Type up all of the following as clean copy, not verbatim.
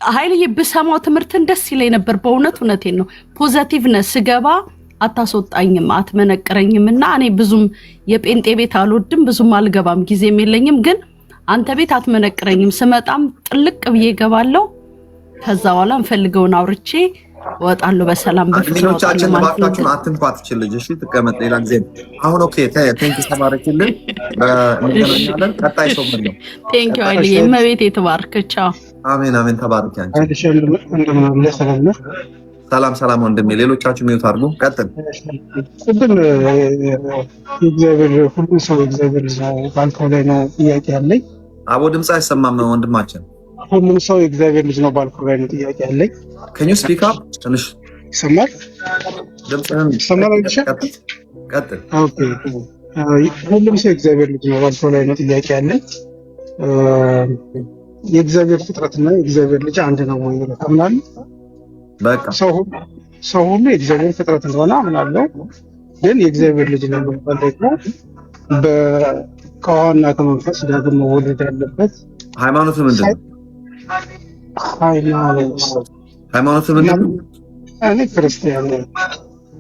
ኃይልዬ ብሰማው ትምህርትን ደስ ይለኝ ነበር። እውነቴን ነው። ፖዚቲቭነስ ስገባ አታስወጣኝም አትመነቅረኝምና እኔ ብዙም የጴንጤ ቤት አልወድም፣ ብዙም አልገባም፣ ጊዜም የለኝም። ግን አንተ ቤት አትመነቅረኝም። ስመጣም ጥልቅ ብዬ እገባለሁ። ከዛ በኋላ እንፈልገውን አውርቼ ወጣለሁ በሰላም። በፍቅራችን ባካችሁን አትንኳት ትችልጅ። እሺ ትቀመጥ ሌላ ጊዜ። አሁን ኦኬ ቴንክ ተባረክልን። እንገናኛለን። ቀጣይ ሰው ምን ነው? ቴንክ ዩ ኃይልዬ። እመቤቴ ትባርክ። ቻው። አሜን አሜን። ተባረክ አንቺ። ሰላም ሰላም ወንድሜ። ሌሎቻችሁ ሚውት አድርጉ። ቀጥል። ቅድም የእግዚአብሔር ሁሉ ሰው እግዚአብሔር ባልከው ላይ ነው ጥያቄ ያለኝ። አቦ ድምፅ አይሰማም ወንድማችን። ሁሉም ሰው የእግዚአብሔር ልጅ ነው ባልከው ላይ ነው ጥያቄ ያለኝ። ከኙ ስፒክ አፕ ትንሽ ይሰማል? ድምፅህን ይሰማል አይደል? ቀጥል። ኦኬ ሁሉም ሰው የእግዚአብሔር ልጅ ነው ባልከው ላይ ነው ጥያቄ ያለኝ። የእግዚአብሔር ፍጥረትና የእግዚአብሔር ልጅ አንድ ነው ወይ ታምናለህ? በቃ ሰው ሁሉ የእግዚአብሔር ፍጥረት እንደሆነ አምናለሁ። ግን የእግዚአብሔር ልጅ ነው ማለት ደግሞ ከውሃና ከመንፈስ ዳግም መወለድ ያለበት ሃይማኖት ምንድን ነው? ሃይማኖት ምንድን ነው? እኔ ክርስቲያን ነኝ።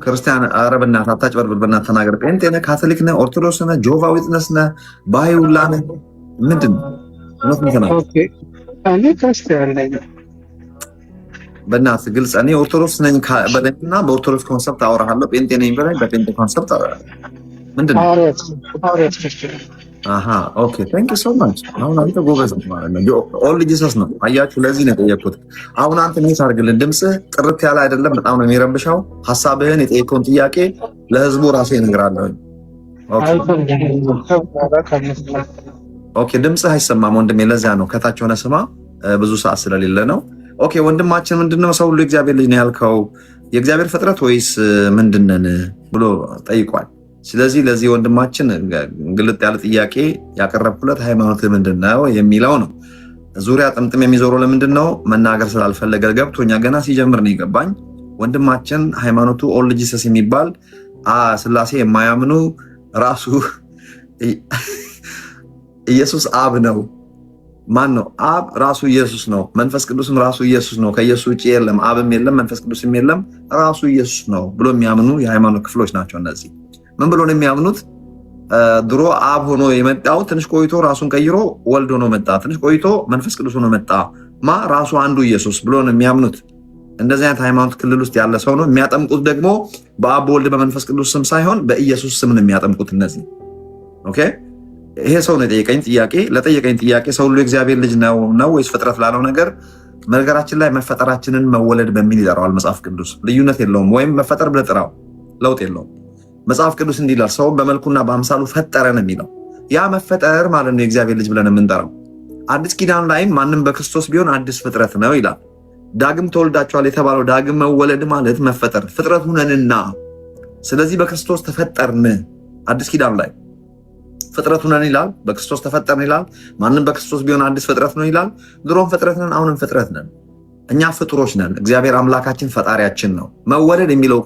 ክርስቲያን? ኧረ በእናትህ አታጭበርብር። በእናትህ ተናገር። ጴንጤ ነህ? ካቶሊክ ነህ? ኦርቶዶክስ ነህ? ጆቫ ዊትነስ ነህ? ባይሁላ ነህ? ምንድን ነው? እኔ ክርስቲያን ነኝ። በእናትህ ግልጽ። እኔ ኦርቶዶክስ ነኝ በለኝና በኦርቶዶክስ ኮንሰፕት አወራሃለሁ። ጴንጤ ነኝ በላይ በጴንጤ ኮንሰፕት አወራሃለሁ። ምንድን ነው? ኦኬ ቴንክ ዩ ሶ ማች። አሁን አንተ ጎበዝ ማለት ነው። ኦል ጂሰስ ነው። አያችሁ፣ ለዚህ ነው የጠየኩት። አሁን አንተ ምን ታርግልን? ድምፅህ ጥርት ያለ አይደለም፣ በጣም ነው የሚረብሻው። ሀሳብህን የጠየቀውን ጥያቄ ለህዝቡ ራሴ እነግራለሁ። ኦኬ ድምፅህ አይሰማም ወንድሜ፣ ለዚያ ነው ከታች ሆነ ስማ። ብዙ ሰዓት ስለሌለ ነው። ኦኬ ወንድማችን ምንድነው ሰው ሁሉ የእግዚአብሔር ልጅ ነው ያልከው? የእግዚአብሔር ፍጥረት ወይስ ምንድነን ብሎ ጠይቋል። ስለዚህ ለዚህ ወንድማችን ግልጥ ያለ ጥያቄ ያቀረብኩለት ሃይማኖት ምንድነው የሚለው ነው። ዙሪያ ጥምጥም የሚዞረው ለምንድን ነው? መናገር ስላልፈለገ ገብቶኛ ገና ሲጀምር ነው የገባኝ። ወንድማችን ሃይማኖቱ ኦል ጂሰስ የሚባል ስላሴ የማያምኑ ራሱ ኢየሱስ አብ ነው። ማን ነው አብ? ራሱ ኢየሱስ ነው። መንፈስ ቅዱስም ራሱ ኢየሱስ ነው። ከኢየሱስ ውጭ የለም፣ አብም የለም፣ መንፈስ ቅዱስም የለም፣ ራሱ ኢየሱስ ነው ብሎ የሚያምኑ የሃይማኖት ክፍሎች ናቸው እነዚህ። ምን ብሎ ነው የሚያምኑት? ድሮ አብ ሆኖ የመጣው ትንሽ ቆይቶ ራሱን ቀይሮ ወልድ ሆኖ መጣ፣ ትንሽ ቆይቶ መንፈስ ቅዱስ ሆኖ መጣ። ራሱ አንዱ ኢየሱስ ብሎ ነው የሚያምኑት። እንደዚህ አይነት ሃይማኖት ክልል ውስጥ ያለ ሰው ነው። የሚያጠምቁት ደግሞ በአብ በወልድ በመንፈስ ቅዱስ ስም ሳይሆን በኢየሱስ ስም ነው የሚያጠምቁት እነዚህ። ኦኬ ይሄ ሰው ነው የጠየቀኝ ጥያቄ። ለጠየቀኝ ጥያቄ ሰው ሁሉ የእግዚአብሔር ልጅ ነው ወይስ ፍጥረት ላለው ነገር ነገራችን ላይ መፈጠራችንን መወለድ በሚል ይጠራዋል መጽሐፍ ቅዱስ። ልዩነት የለውም። ወይም መፈጠር ብለህ ጥራው፣ ለውጥ የለውም። መጽሐፍ ቅዱስ እንዲህ ይላል፣ ሰውን በመልኩና በአምሳሉ ፈጠረን የሚለው ያ መፈጠር ማለት ነው የእግዚአብሔር ልጅ ብለን የምንጠራው። አዲስ ኪዳን ላይም ማንም በክርስቶስ ቢሆን አዲስ ፍጥረት ነው ይላል። ዳግም ተወልዳችኋል የተባለው ዳግም መወለድ ማለት መፈጠር ፍጥረት ሁነንና፣ ስለዚህ በክርስቶስ ተፈጠርን። አዲስ ኪዳን ላይ ፍጥረት ሁነን ይላል፣ በክርስቶስ ተፈጠርን ይላል። ማንም በክርስቶስ ቢሆን አዲስ ፍጥረት ነው ይላል። ድሮም ፍጥረት ነን፣ አሁንም ፍጥረት ነን። እኛ ፍጡሮች ነን። እግዚአብሔር አምላካችን ፈጣሪያችን ነው። መወለድ የሚለው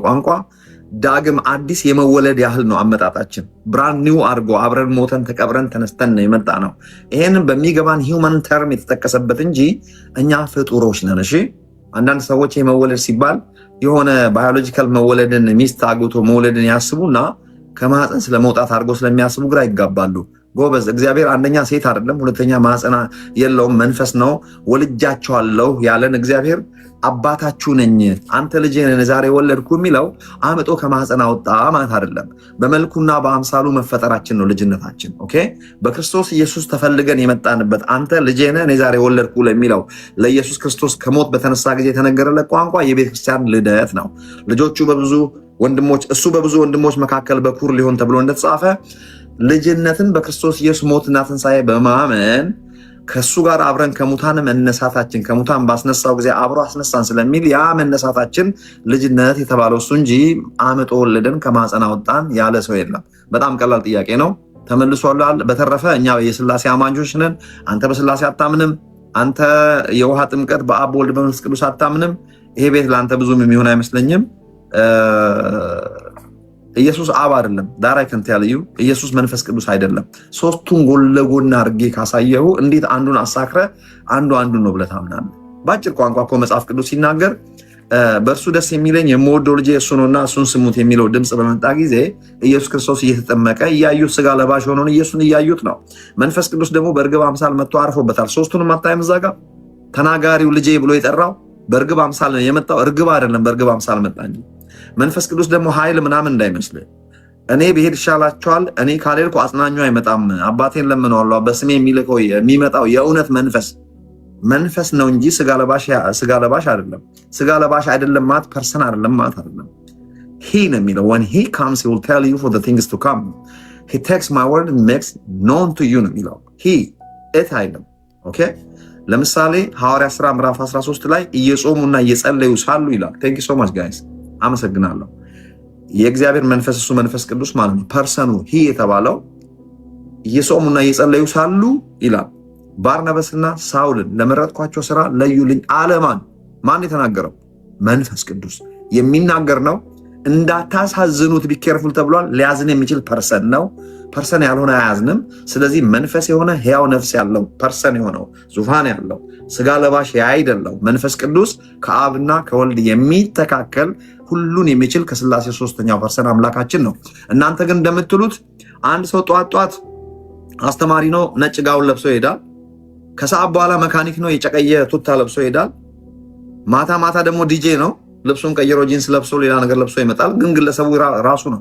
ቋንቋ ዳግም አዲስ የመወለድ ያህል ነው አመጣጣችን። ብራንድ ኒው አድርጎ አብረን ሞተን ተቀብረን ተነስተን ነው የመጣ ነው። ይሄንን በሚገባን ሂውመን ተርም የተጠቀሰበት እንጂ እኛ ፍጡሮች ነን። እሺ አንዳንድ ሰዎች የመወለድ ሲባል የሆነ ባዮሎጂካል መወለድን ሚስት አግብቶ መውለድን ያስቡና ከማህፀን ስለመውጣት አድርጎ ስለሚያስቡ ግራ ይጋባሉ። ጎበዝ፣ እግዚአብሔር አንደኛ ሴት አይደለም፣ ሁለተኛ ማህፀን የለውም፣ መንፈስ ነው። ወልጃቸዋለሁ ያለን እግዚአብሔር አባታችሁ ነኝ፣ አንተ ልጄ ነህ ዛሬ ወለድኩ የሚለው አምጦ ከማህፀን አወጣ ማለት አይደለም። በመልኩና በአምሳሉ መፈጠራችን ነው ልጅነታችን። ኦኬ በክርስቶስ ኢየሱስ ተፈልገን የመጣንበት አንተ ልጄ ነህ እኔ ዛሬ ወለድኩ ለሚለው ለኢየሱስ ክርስቶስ ከሞት በተነሳ ጊዜ የተነገረለት ቋንቋ የቤተክርስቲያን ልደት ነው። ልጆቹ በብዙ ወንድሞች እሱ በብዙ ወንድሞች መካከል በኩር ሊሆን ተብሎ እንደተጻፈ ልጅነትን በክርስቶስ ኢየሱስ ሞትና ትንሣኤ በማመን ከሱ ጋር አብረን ከሙታን መነሳታችን ከሙታን ባስነሳው ጊዜ አብሮ አስነሳን ስለሚል ያ መነሳታችን ልጅነት የተባለው እሱ እንጂ አምጦ ወለደን ከማህፀን አወጣን ያለ ሰው የለም። በጣም ቀላል ጥያቄ ነው፣ ተመልሷል። በተረፈ እኛ የስላሴ አማኞች ነን። አንተ በስላሴ አታምንም። አንተ የውሃ ጥምቀት በአብ በወልድ በመንፈስ ቅዱስ አታምንም። ይሄ ቤት ለአንተ ብዙም የሚሆን አይመስለኝም። ኢየሱስ አብ አይደለም። ዳራ ከንተ ያለዩ ኢየሱስ መንፈስ ቅዱስ አይደለም። ሶስቱን ጎን ለጎን አድርጌ ካሳየሁ እንዴት አንዱን አሳክረ አንዱን ነው ብለህ ታምናለህ? ባጭር ቋንቋ እኮ መጽሐፍ ቅዱስ ሲናገር በእርሱ ደስ የሚለኝ የምወደው ልጄ እሱ ነውና እሱን ስሙት የሚለው ድምፅ በመጣ ጊዜ ኢየሱስ ክርስቶስ እየተጠመቀ እያዩት ስጋ ለባሽ ሆኖን ኢየሱስን እያዩት ነው። መንፈስ ቅዱስ ደግሞ በእርግብ አምሳል መጥቶ አርፎበታል። ሶስቱንም አታይም? እዛ ጋር ተናጋሪው ልጄ ብሎ የጠራው በእርግብ አምሳል ነው የመጣው። እርግብ አይደለም፣ በእርግብ አምሳል መጣ እንጂ። መንፈስ ቅዱስ ደግሞ ኃይል ምናምን እንዳይመስልህ። እኔ ብሄድ ይሻላቸዋል፣ እኔ ካልሄድኩ አጽናኙ አይመጣም፣ አባቴን ለምነዋለሁ፣ በስሜ የሚመጣው የእውነት መንፈስ ነው እንጂ ስጋ ለባሽ አይደለም። ስጋ ለባሽ አይደለም ማለት ፐርሰን አይደለም ማለት አይደለም። he ነው የሚለው when he comes he will tell you for the things to come. he takes my word and makes known to you ነው የሚለው he it አይደለም። ኦኬ ለምሳሌ ሐዋርያ ሥራ ምዕራፍ 13 ላይ እየጾሙና እየጸለዩ ሳሉ ይላል። thank you so much guys አመሰግናለሁ። የእግዚአብሔር መንፈስ እሱ መንፈስ ቅዱስ ማለት ነው። ፐርሰኑ he የተባለው እየጾሙና እየጸለዩ ሳሉ ይላል ባርናባስና ሳውልን ለመረጥኳቸው ስራ ለዩልኝ አለ። ማን የተናገረው? መንፈስ ቅዱስ የሚናገር ነው። እንዳታሳዝኑት ቢኬርፉል ተብሏል። ሊያዝን የሚችል ፐርሰን ነው። ፐርሰን ያልሆነ አያዝንም። ስለዚህ መንፈስ የሆነ ሕያው ነፍስ ያለው ፐርሰን የሆነው ዙፋን ያለው ስጋ ለባሽ አይደለው መንፈስ ቅዱስ ከአብና ከወልድ የሚተካከል ሁሉን የሚችል ከስላሴ ሶስተኛው ፐርሰን አምላካችን ነው። እናንተ ግን እንደምትሉት አንድ ሰው ጧት አስተማሪ ነው፣ ነጭ ጋውን ለብሶ ይሄዳል። ከሰዓት በኋላ መካኒክ ነው፣ የጨቀየ ቱታ ለብሶ ይሄዳል። ማታ ደግሞ ዲጄ ነው፣ ልብሱን ቀይሮ ጂንስ ለብሶ ሌላ ነገር ለብሶ ይመጣል። ግን ግለሰቡ ራሱ ነው።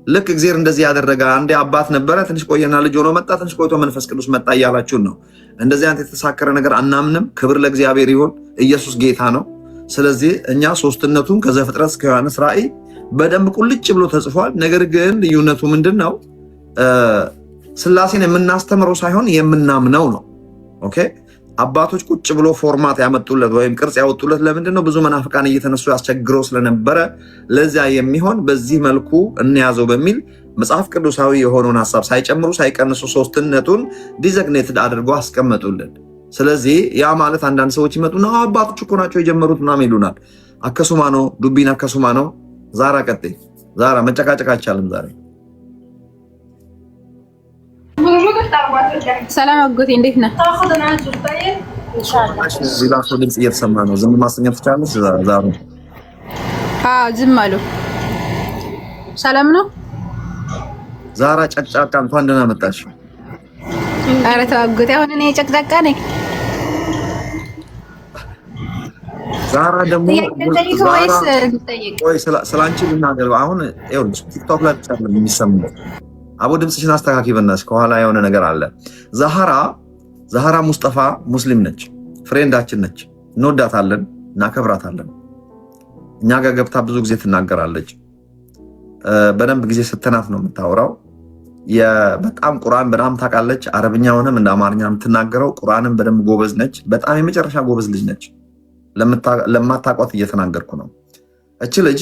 ልክ እግዚአብሔር እንደዚህ ያደረገ አንዴ አባት ነበረ፣ ትንሽ ቆየና ልጅ ሆኖ መጣ፣ ትንሽ ቆይቶ መንፈስ ቅዱስ መጣ እያላችሁን ነው። እንደዚህ አይነት የተሳከረ ነገር አናምንም። ክብር ለእግዚአብሔር ይሁን። ኢየሱስ ጌታ ነው። ስለዚህ እኛ ሶስትነቱን ከዘፍጥረት እስከ ዮሐንስ ራእይ በደንብ ቁልጭ ብሎ ተጽፏል። ነገር ግን ልዩነቱ ምንድን ነው? ስላሴን የምናስተምረው ሳይሆን የምናምነው ነው። ኦኬ አባቶች ቁጭ ብሎ ፎርማት ያመጡለት ወይም ቅርጽ ያወጡለት ለምንድን ነው? ብዙ መናፍቃን እየተነሱ ያስቸግረው ስለነበረ ለዚያ የሚሆን በዚህ መልኩ እንያዘው በሚል መጽሐፍ ቅዱሳዊ የሆነውን ሀሳብ ሳይጨምሩ ሳይቀንሱ ሶስትነቱን ዲዘግኔትድ አድርገው አስቀመጡልን። ስለዚህ ያ ማለት አንዳንድ ሰዎች ይመጡና አባቶች እኮ ናቸው የጀመሩት ምናምን ይሉናል። አከሱማ ነው፣ ዱቢን አከሱማ ነው። ዛራ ቀጤ ዛራ መጨቃጨቅ አይቻልም ዛሬ። ሰላም አጎቴ እንዴት ነህ? ሌላ ሰው ድምፅ እየተሰማ ነው። ዝም ማሰኘት ትችላለች። ዛሩ ዝም አሉ። ሰላም ነው ዛራ ጨቅጫቃ እንኳን ደህና መጣሽ። ኧረ ተው አጎቴ፣ አሁን እኔ ጨቅጫቃ ነኝ። ዛራ ደግሞ ቆይ ስላንቺ ልናገር። አሁን ይኸውልሽ ቲክቶክ ላይ ብቻ ነው የሚሰማው። አቦ ድምፅሽን አስተካኪ በእናትሽ፣ ከኋላ የሆነ ነገር አለ። ዛህራ ሙስጠፋ ሙስሊም ነች፣ ፍሬንዳችን ነች። እንወዳታለን፣ እናከብራታለን። እኛ ጋር ገብታ ብዙ ጊዜ ትናገራለች። በደንብ ጊዜ ስትናት ነው የምታወራው። በጣም ቁርአን በጣም ታውቃለች። አረብኛውንም እንደ አማርኛ የምትናገረው ቁርአንን በደንብ ጎበዝ ነች። በጣም የመጨረሻ ጎበዝ ልጅ ነች። ለማታውቋት እየተናገርኩ ነው። እች ልጅ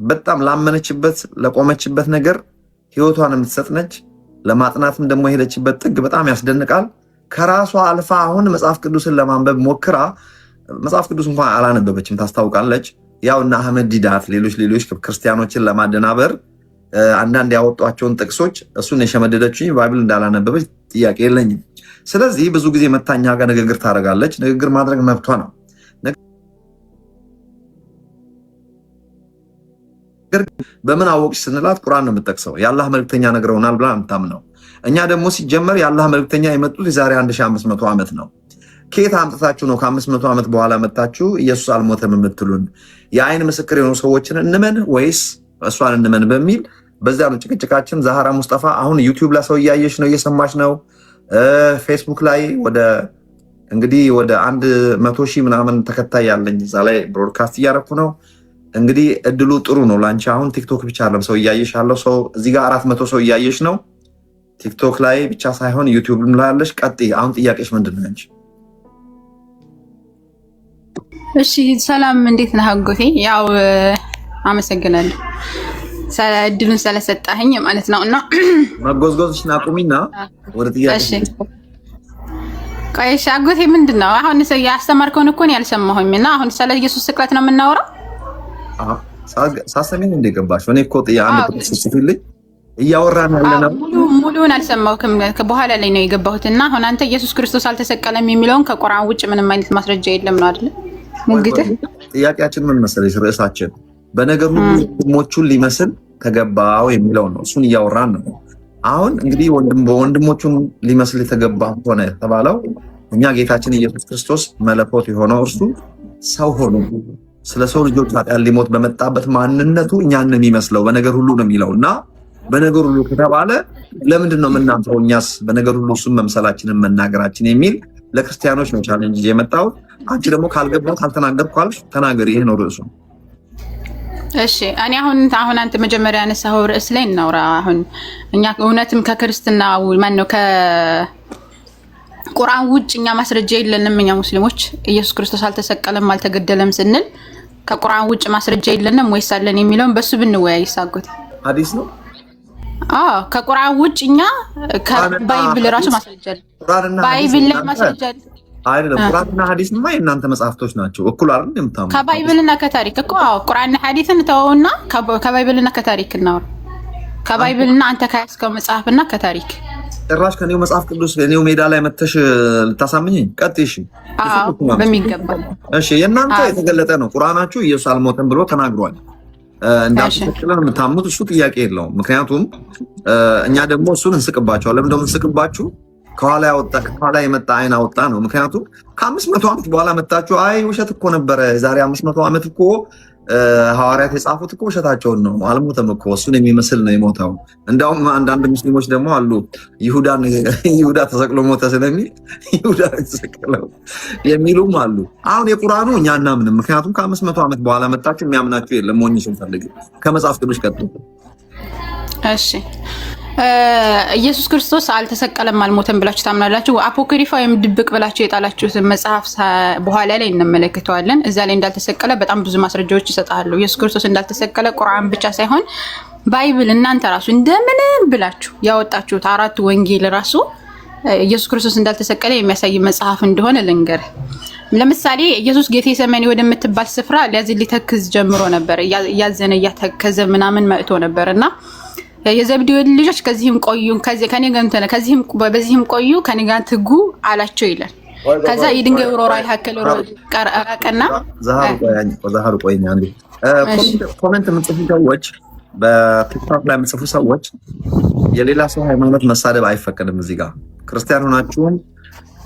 በጣም ላመነችበት ለቆመችበት ነገር ህይወቷን የምትሰጥ ነች። ለማጥናትም ደግሞ የሄደችበት ጥግ በጣም ያስደንቃል። ከራሷ አልፋ አሁን መጽሐፍ ቅዱስን ለማንበብ ሞክራ መጽሐፍ ቅዱስ እንኳን አላነበበችም፣ ታስታውቃለች። ያው እና አህመድ ዲዳት ሌሎች ክርስቲያኖችን ለማደናበር አንዳንድ ያወጧቸውን ጥቅሶች እሱን የሸመደደችኝ ባይብል እንዳላነበበች ጥያቄ የለኝም። ስለዚህ ብዙ ጊዜ መታኛ ጋር ንግግር ታደርጋለች። ንግግር ማድረግ መብቷ ነው። በምን አወቅሽ ስንላት ቁርአን ነው የምጠቅሰው። የአላህ መልክተኛ ነግረውናል ብላ የምታምነው። እኛ ደግሞ ሲጀመር የአላህ መልክተኛ የመጡት የዛሬ 1500 ዓመት ነው። ከየት አምጥታችሁ ነው ከ500 ዓመት በኋላ መጣችሁ ኢየሱስ አልሞተም የምትሉን? የአይን ምስክር የሆኑ ሰዎችን እንመን ወይስ እሷን እንመን በሚል በዚያ ነው ጭቅጭቃችን። ዛህራ ሙስጠፋ አሁን ዩቲዩብ ላይ ሰው እያየሽ ነው፣ እየሰማሽ ነው። ፌስቡክ ላይ ወደ 100 ሺህ ምናምን ተከታይ ያለኝ እዛ ላይ ብሮድካስት እያደረኩ ነው። እንግዲህ እድሉ ጥሩ ነው ላንቺ። አሁን ቲክቶክ ብቻ አይደለም ሰው እያየሽ ያለው። ሰው እዚህ ጋር 400 ሰው እያየሽ ነው። ቲክቶክ ላይ ብቻ ሳይሆን ዩቲዩብም ላይ ያለሽ። ቀጥይ። አሁን ጥያቄሽ ምንድን ነው አንቺ? እሺ ሰላም፣ እንዴት ነህ አጎቴ? ያው አመሰግናለሁ እድሉን ስለሰጣኸኝ ማለት ነው። እና መጎዝጎዝሽን አቁሚና ወደ ጥያቄ። እሺ ቆይ እሺ አጎቴ፣ ምንድን ነው አሁን ያስተማርከውን እኮ ነው ያልሰማሁኝ። እና አሁን ስለ ኢየሱስ ስቅለት ነው የምናወራው? ሳሰሚን እንደገባሽ እኔ እኮ አንድ ተስጽፍልኝ እያወራን ያለነው ሙሉውን አልሰማሁም። በኋላ ላይ ነው የገባሁትና አሁን አንተ ኢየሱስ ክርስቶስ አልተሰቀለም የሚለውን ከቁርአን ውጭ ምንም አይነት ማስረጃ የለም ነው አይደል? ሙግትህ ጥያቄያችን ምን መሰለሽ? ርዕሳችን በነገር ሁሉ ወንድሞቹን ሊመስል ተገባው የሚለው ነው። እሱን እያወራን ነው። አሁን እንግዲህ በወንድሞቹን ሊመስል የተገባ ሆነ የተባለው እኛ ጌታችን ኢየሱስ ክርስቶስ መለኮት የሆነው እርሱ ሰው ሆኖ ስለ ሰው ልጆች ኃጢአት ሊሞት በመጣበት ማንነቱ እኛን ነው የሚመስለው በነገር ሁሉ ነው የሚለውና በነገር ሁሉ ከተባለ ለምንድን ነው የምናምረው? እኛስ በነገር ሁሉ እሱን መምሰላችንን መናገራችን የሚል ለክርስቲያኖች ነው ቻሌንጅ የመጣው። አንቺ ደግሞ ካልገባው ካልተናገርኩ አልሽ ተናገሪ። ይሄ ነው ርዕሱ። እሺ እኔ አሁን አንተ መጀመሪያ ያነሳው ርዕስ ላይ እናውራ። አሁን እኛ እውነትም ከክርስትና ማን ነው ከቁርአን ውጭ እኛ ማስረጃ የለንም። እኛ ሙስሊሞች ኢየሱስ ክርስቶስ አልተሰቀለም አልተገደለም ስንል ከቁርአን ውጭ ማስረጃ የለንም ወይስ አለን የሚለውን በሱ ብንወያይ ይሳጎት ሐዲስ ነው። ከቁርአን ውጭ እኛ ከባይብል ራሱ ማስረጃ አለ። ባይብል ላይ ማስረጃ አለ አይደለም። ቁርአንና ሐዲስማ የእናንተ መጽሐፍቶች ናቸው። እኩል አይደል የምታምኑ? ከባይብልና ከታሪክ እኮ ቁርአንና ሐዲስን ተወውና ከባይብልና ከታሪክ እናወራ። ከባይብልና አንተ ከያዝከው መጽሐፍና ከታሪክ ጭራሽ ከኔው መጽሐፍ ቅዱስ ከኔው ሜዳ ላይ መተሽ ልታሳምኚኝ ቀጥይ። እሺ በሚገባ እሺ። የእናንተ የተገለጠ ነው። ቁርአናችሁ ኢየሱስ አልሞተም ብሎ ተናግሯል። እንዳትከለለ የምታምኑት እሱ ጥያቄ የለውም። ምክንያቱም እኛ ደግሞ እሱን እንስቅባቸዋለን። ለምን ደግሞ እንስቅባችሁ? ከኋላ የመጣ አይን አወጣ ነው። ምክንያቱም ከ500 ዓመት በኋላ መጣችሁ አይ ውሸት እኮ ነበረ ዛሬ 500 ዓመት እኮ ሐዋርያት የጻፉት እኮ ውሸታቸውን ነው፣ አልሞተም እኮ እሱን የሚመስል ነው የሞተው። እንዳውም አንዳንድ ሙስሊሞች ደግሞ አሉ ይሁዳ ተሰቅሎ ሞተ ስለሚል ይሁዳ ተሰቅለው የሚሉም አሉ። አሁን የቁርአኑ እኛ እናምንም፣ ምክንያቱም ከ500 ዓመት በኋላ መጣችሁ የሚያምናችሁ የለም። ሞኝ ስንፈልግ ከመጽሐፍ ቅዱስ ቀጥሎ እሺ ኢየሱስ ክርስቶስ አልተሰቀለም አልሞተም ብላችሁ ታምናላችሁ? አፖክሪፋ ወይም ድብቅ ብላችሁ የጣላችሁትን መጽሐፍ በኋላ ላይ እንመለከተዋለን። እዛ ላይ እንዳልተሰቀለ በጣም ብዙ ማስረጃዎች ይሰጣሉ። ኢየሱስ ክርስቶስ እንዳልተሰቀለ ቁርአን ብቻ ሳይሆን ባይብል እናንተ ራሱ እንደምንም ብላችሁ ያወጣችሁት 4 ወንጌል ራሱ ኢየሱስ ክርስቶስ እንዳልተሰቀለ የሚያሳይ መጽሐፍ እንደሆነ ልንገር። ለምሳሌ ኢየሱስ ጌቴሰማኒ ወደምትባል ስፍራ ሊተክዝ ጀምሮ ነበር። እያዘነ እያተከዘ ምናምን መጥቶ ነበርና የዘብዴዎስ ልጆች ከዚህም ቆዩ ከኔ ጋር እንተና በዚህም ቆዩ ከኔ ጋር ትጉ አላቸው ይላል። ከዛ የድንጋይ ወሮራ ያከለ ቀረቀና ዛሃሩ ቆይኛ አንዴ ኮሜንት የምትጽፉ ሰዎች በቲክቶክ ላይ የምትጽፉ ሰዎች የሌላ ሰው ሃይማኖት መሳደብ አይፈቀድም። እዚህ ጋር ክርስቲያን ሆናችሁም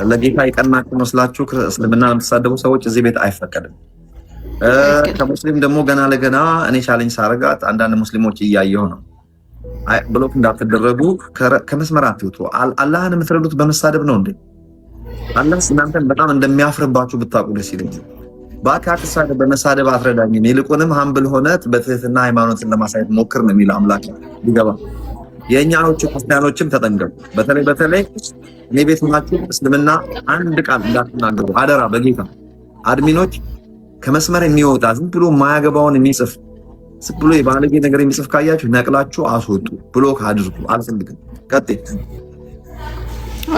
ለጌታ የቀናችሁ መስላችሁ እስልምና የምትሳደቡ ሰዎች እዚህ ቤት አይፈቀድም። ከሙስሊም ደግሞ ገና ለገና እኔ ቻሌንጅ ሳረጋት አንዳንድ ሙስሊሞች እያየሁ ነው ብሎክ እንዳትደረጉ ከመስመር አትውጡ። አላህን የምትረዱት በመሳደብ ነው እንዴ? አላህ እናንተን በጣም እንደሚያፍርባችሁ ብታውቁ ደስ ይለኛል። በአካል በመሳደብ አትረዳኝም፣ ይልቁንም ሀምብል ሆነት በትህትና ሃይማኖትን ለማሳየት ሞክር ነው የሚለው አምላክ ይገባ። የእኛዎቹ ክርስቲያኖችም ተጠንቀቁ። በተለይ እኔ ቤት ሆናችሁ እስልምና አንድ ቃል እንዳትናገሩ አደራ። በጌታ አድሚኖች ከመስመር የሚወጣ ዝም ብሎ ማያገባውን የሚጽፍ ብሎ የባለጌ ነገር የሚጽፍ ካያችሁ ነቅላችሁ አስወጡ። ብሎክ አድርጉ። አልፈልግም። ቀጥይ።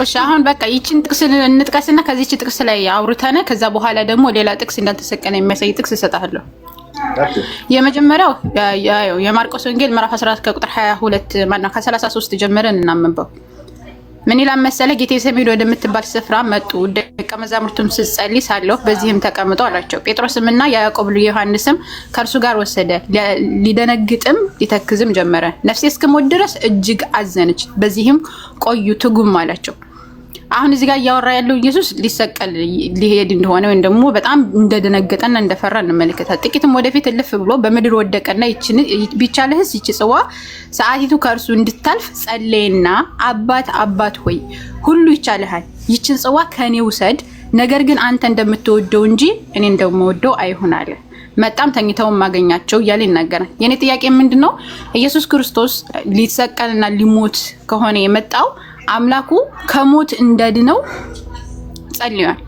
እሺ አሁን በቃ ይቺን ጥቅስ እንጥቀስና ከዚህች ጥቅስ ላይ አውርተን ከዛ በኋላ ደግሞ ሌላ ጥቅስ እንዳልተሰቀነ የሚያሳይ ጥቅስ እሰጣለሁ። የመጀመሪያው የማርቆስ ወንጌል ምዕራፍ 14 ከቁጥር 22 ማነው ከ33 ጀምረን እናንብበው። ምን ይላል መሰለ? ጌቴሰማኒ ወደምትባል ስፍራ መጡ። ደቀ መዛሙርቱም ሲጸልይ ሳለሁ በዚህም ተቀምጠው አላቸው። ጴጥሮስምና ያዕቆብ ዮሐንስም ከእርሱ ጋር ወሰደ። ሊደነግጥም ሊተክዝም ጀመረ። ነፍሴ እስክሞት ድረስ እጅግ አዘነች። በዚህም ቆዩ ትጉም አላቸው። አሁን እዚህ ጋር እያወራ ያለው ኢየሱስ ሊሰቀል ሊሄድ እንደሆነ ወይም ደግሞ በጣም እንደደነገጠና እንደፈራ እንመለከታለን። ጥቂትም ወደፊት እልፍ ብሎ በምድር ወደቀና ቢቻልህስ ይቺ ጽዋ ሰዓቲቱ ከእርሱ እንድታልፍ ጸለየና አባት ሆይ ሁሉ ይቻልሃል፣ ይችን ጽዋ ከኔ ውሰድ፣ ነገር ግን አንተ እንደምትወደው እንጂ እኔ እንደምወደው አይሁን አለ። መጣም ተኝተውም ማገኛቸው እያለ ይናገራል። የኔ ጥያቄ ምንድነው? ኢየሱስ ክርስቶስ ሊሰቀልና ሊሞት ከሆነ የመጣው አምላኩ ከሞት እንደድነው ጸልዩአል።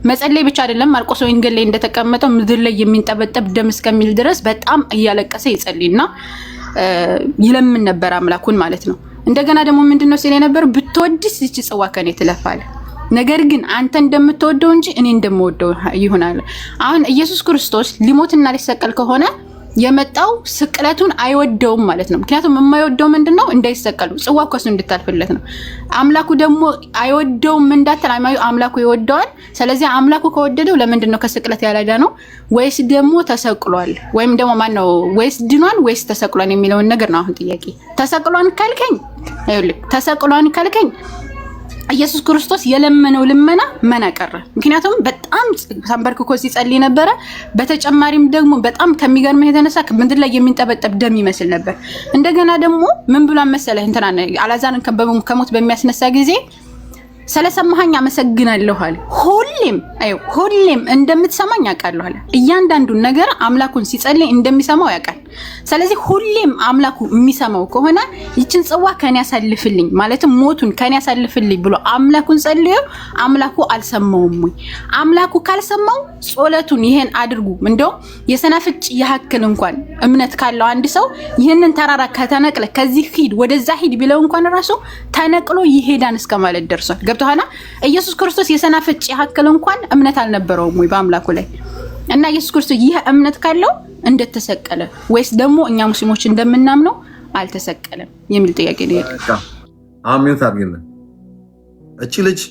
መጸለይ ብቻ አይደለም። ማርቆስ ወንጌል ላይ እንደተቀመጠው ምድር ላይ የሚንጠበጠብ ደም እስከሚል ድረስ በጣም እያለቀሰ ይጸልይና ይለምን ነበር አምላኩን ማለት ነው። እንደገና ደግሞ ምንድነው ሲል ነበር? ብትወድስ ይህች ጽዋ ከኔ ትለፋለ፣ ነገር ግን አንተ እንደምትወደው እንጂ እኔ እንደምወደው ይሆናል። አሁን ኢየሱስ ክርስቶስ ሊሞትና ሊሰቀል ከሆነ የመጣው ስቅለቱን አይወደውም ማለት ነው። ምክንያቱም የማይወደው ምንድነው እንዳይሰቀሉ ጽዋው ከሱ እንድታልፍለት ነው። አምላኩ ደግሞ አይወደውም እንዳትል አምላኩ ይወደዋል። ስለዚህ አምላኩ ከወደደው ለምንድነው ከስቅለት ያላዳነው? ወይስ ደግሞ ተሰቅሏል ወይም ደግሞ ማነው ወይስ ድኗል ወይስ ተሰቅሏል የሚለውን ነገር ነው አሁን ጥያቄ። ተሰቅሏን ካልከኝ አይልክ ተሰቅሏን ካልከኝ ኢየሱስ ክርስቶስ የለመነው ልመና መና ቀረ። ምክንያቱም በጣም ተንበርክኮ ሲጸልይ ነበረ። በተጨማሪም ደግሞ በጣም ከሚገርመው የተነሳ ምድር ላይ የሚንጠበጠብ ደም ይመስል ነበር። እንደገና ደግሞ ምን ብሏን መሰለህ እንትና አልዓዛርን ከሞት በሚያስነሳ ጊዜ ስለሰማኸኝ አመሰግናለሁ አለ። ሁሌም እንደምትሰማኝ አውቃለሁ አለ። እያንዳንዱን ነገር አምላኩን ሲጸልይ እንደሚሰማው ያውቃል። ስለዚህ ሁሌም አምላኩ የሚሰማው ከሆነ ይችን ጽዋ ከኔ ያሳልፍልኝ ማለትም ሞቱን ከኔ ያሳልፍልኝ ብሎ አምላኩን ጸልዮ አምላኩ አልሰማውም ወይ? አምላኩ ካልሰማው ጸሎቱን ይሄን አድርጉ እንደው የሰናፍጭ ያክል እንኳን እምነት ካለው አንድ ሰው ይሄንን ተራራ ከተነቅለ ከዚህ ሂድ ወደዛ ሂድ ቢለው እንኳን ራሱ ተነቅሎ ይሄዳን እስከማለት ደርሷል። ገብቶሃል? ኢየሱስ ክርስቶስ የሰናፍጭ ያክል እንኳን እምነት አልነበረውም ወይ በአምላኩ ላይ? እና ኢየሱስ ክርስቶስ ይሄ እምነት ካለው እንደተሰቀለ ወይስ ደግሞ እኛ ሙስሊሞች እንደምናምነው አልተሰቀለም የሚል ጥያቄ ነው ያለው። አሚው ታርግልን እቺ ልጅ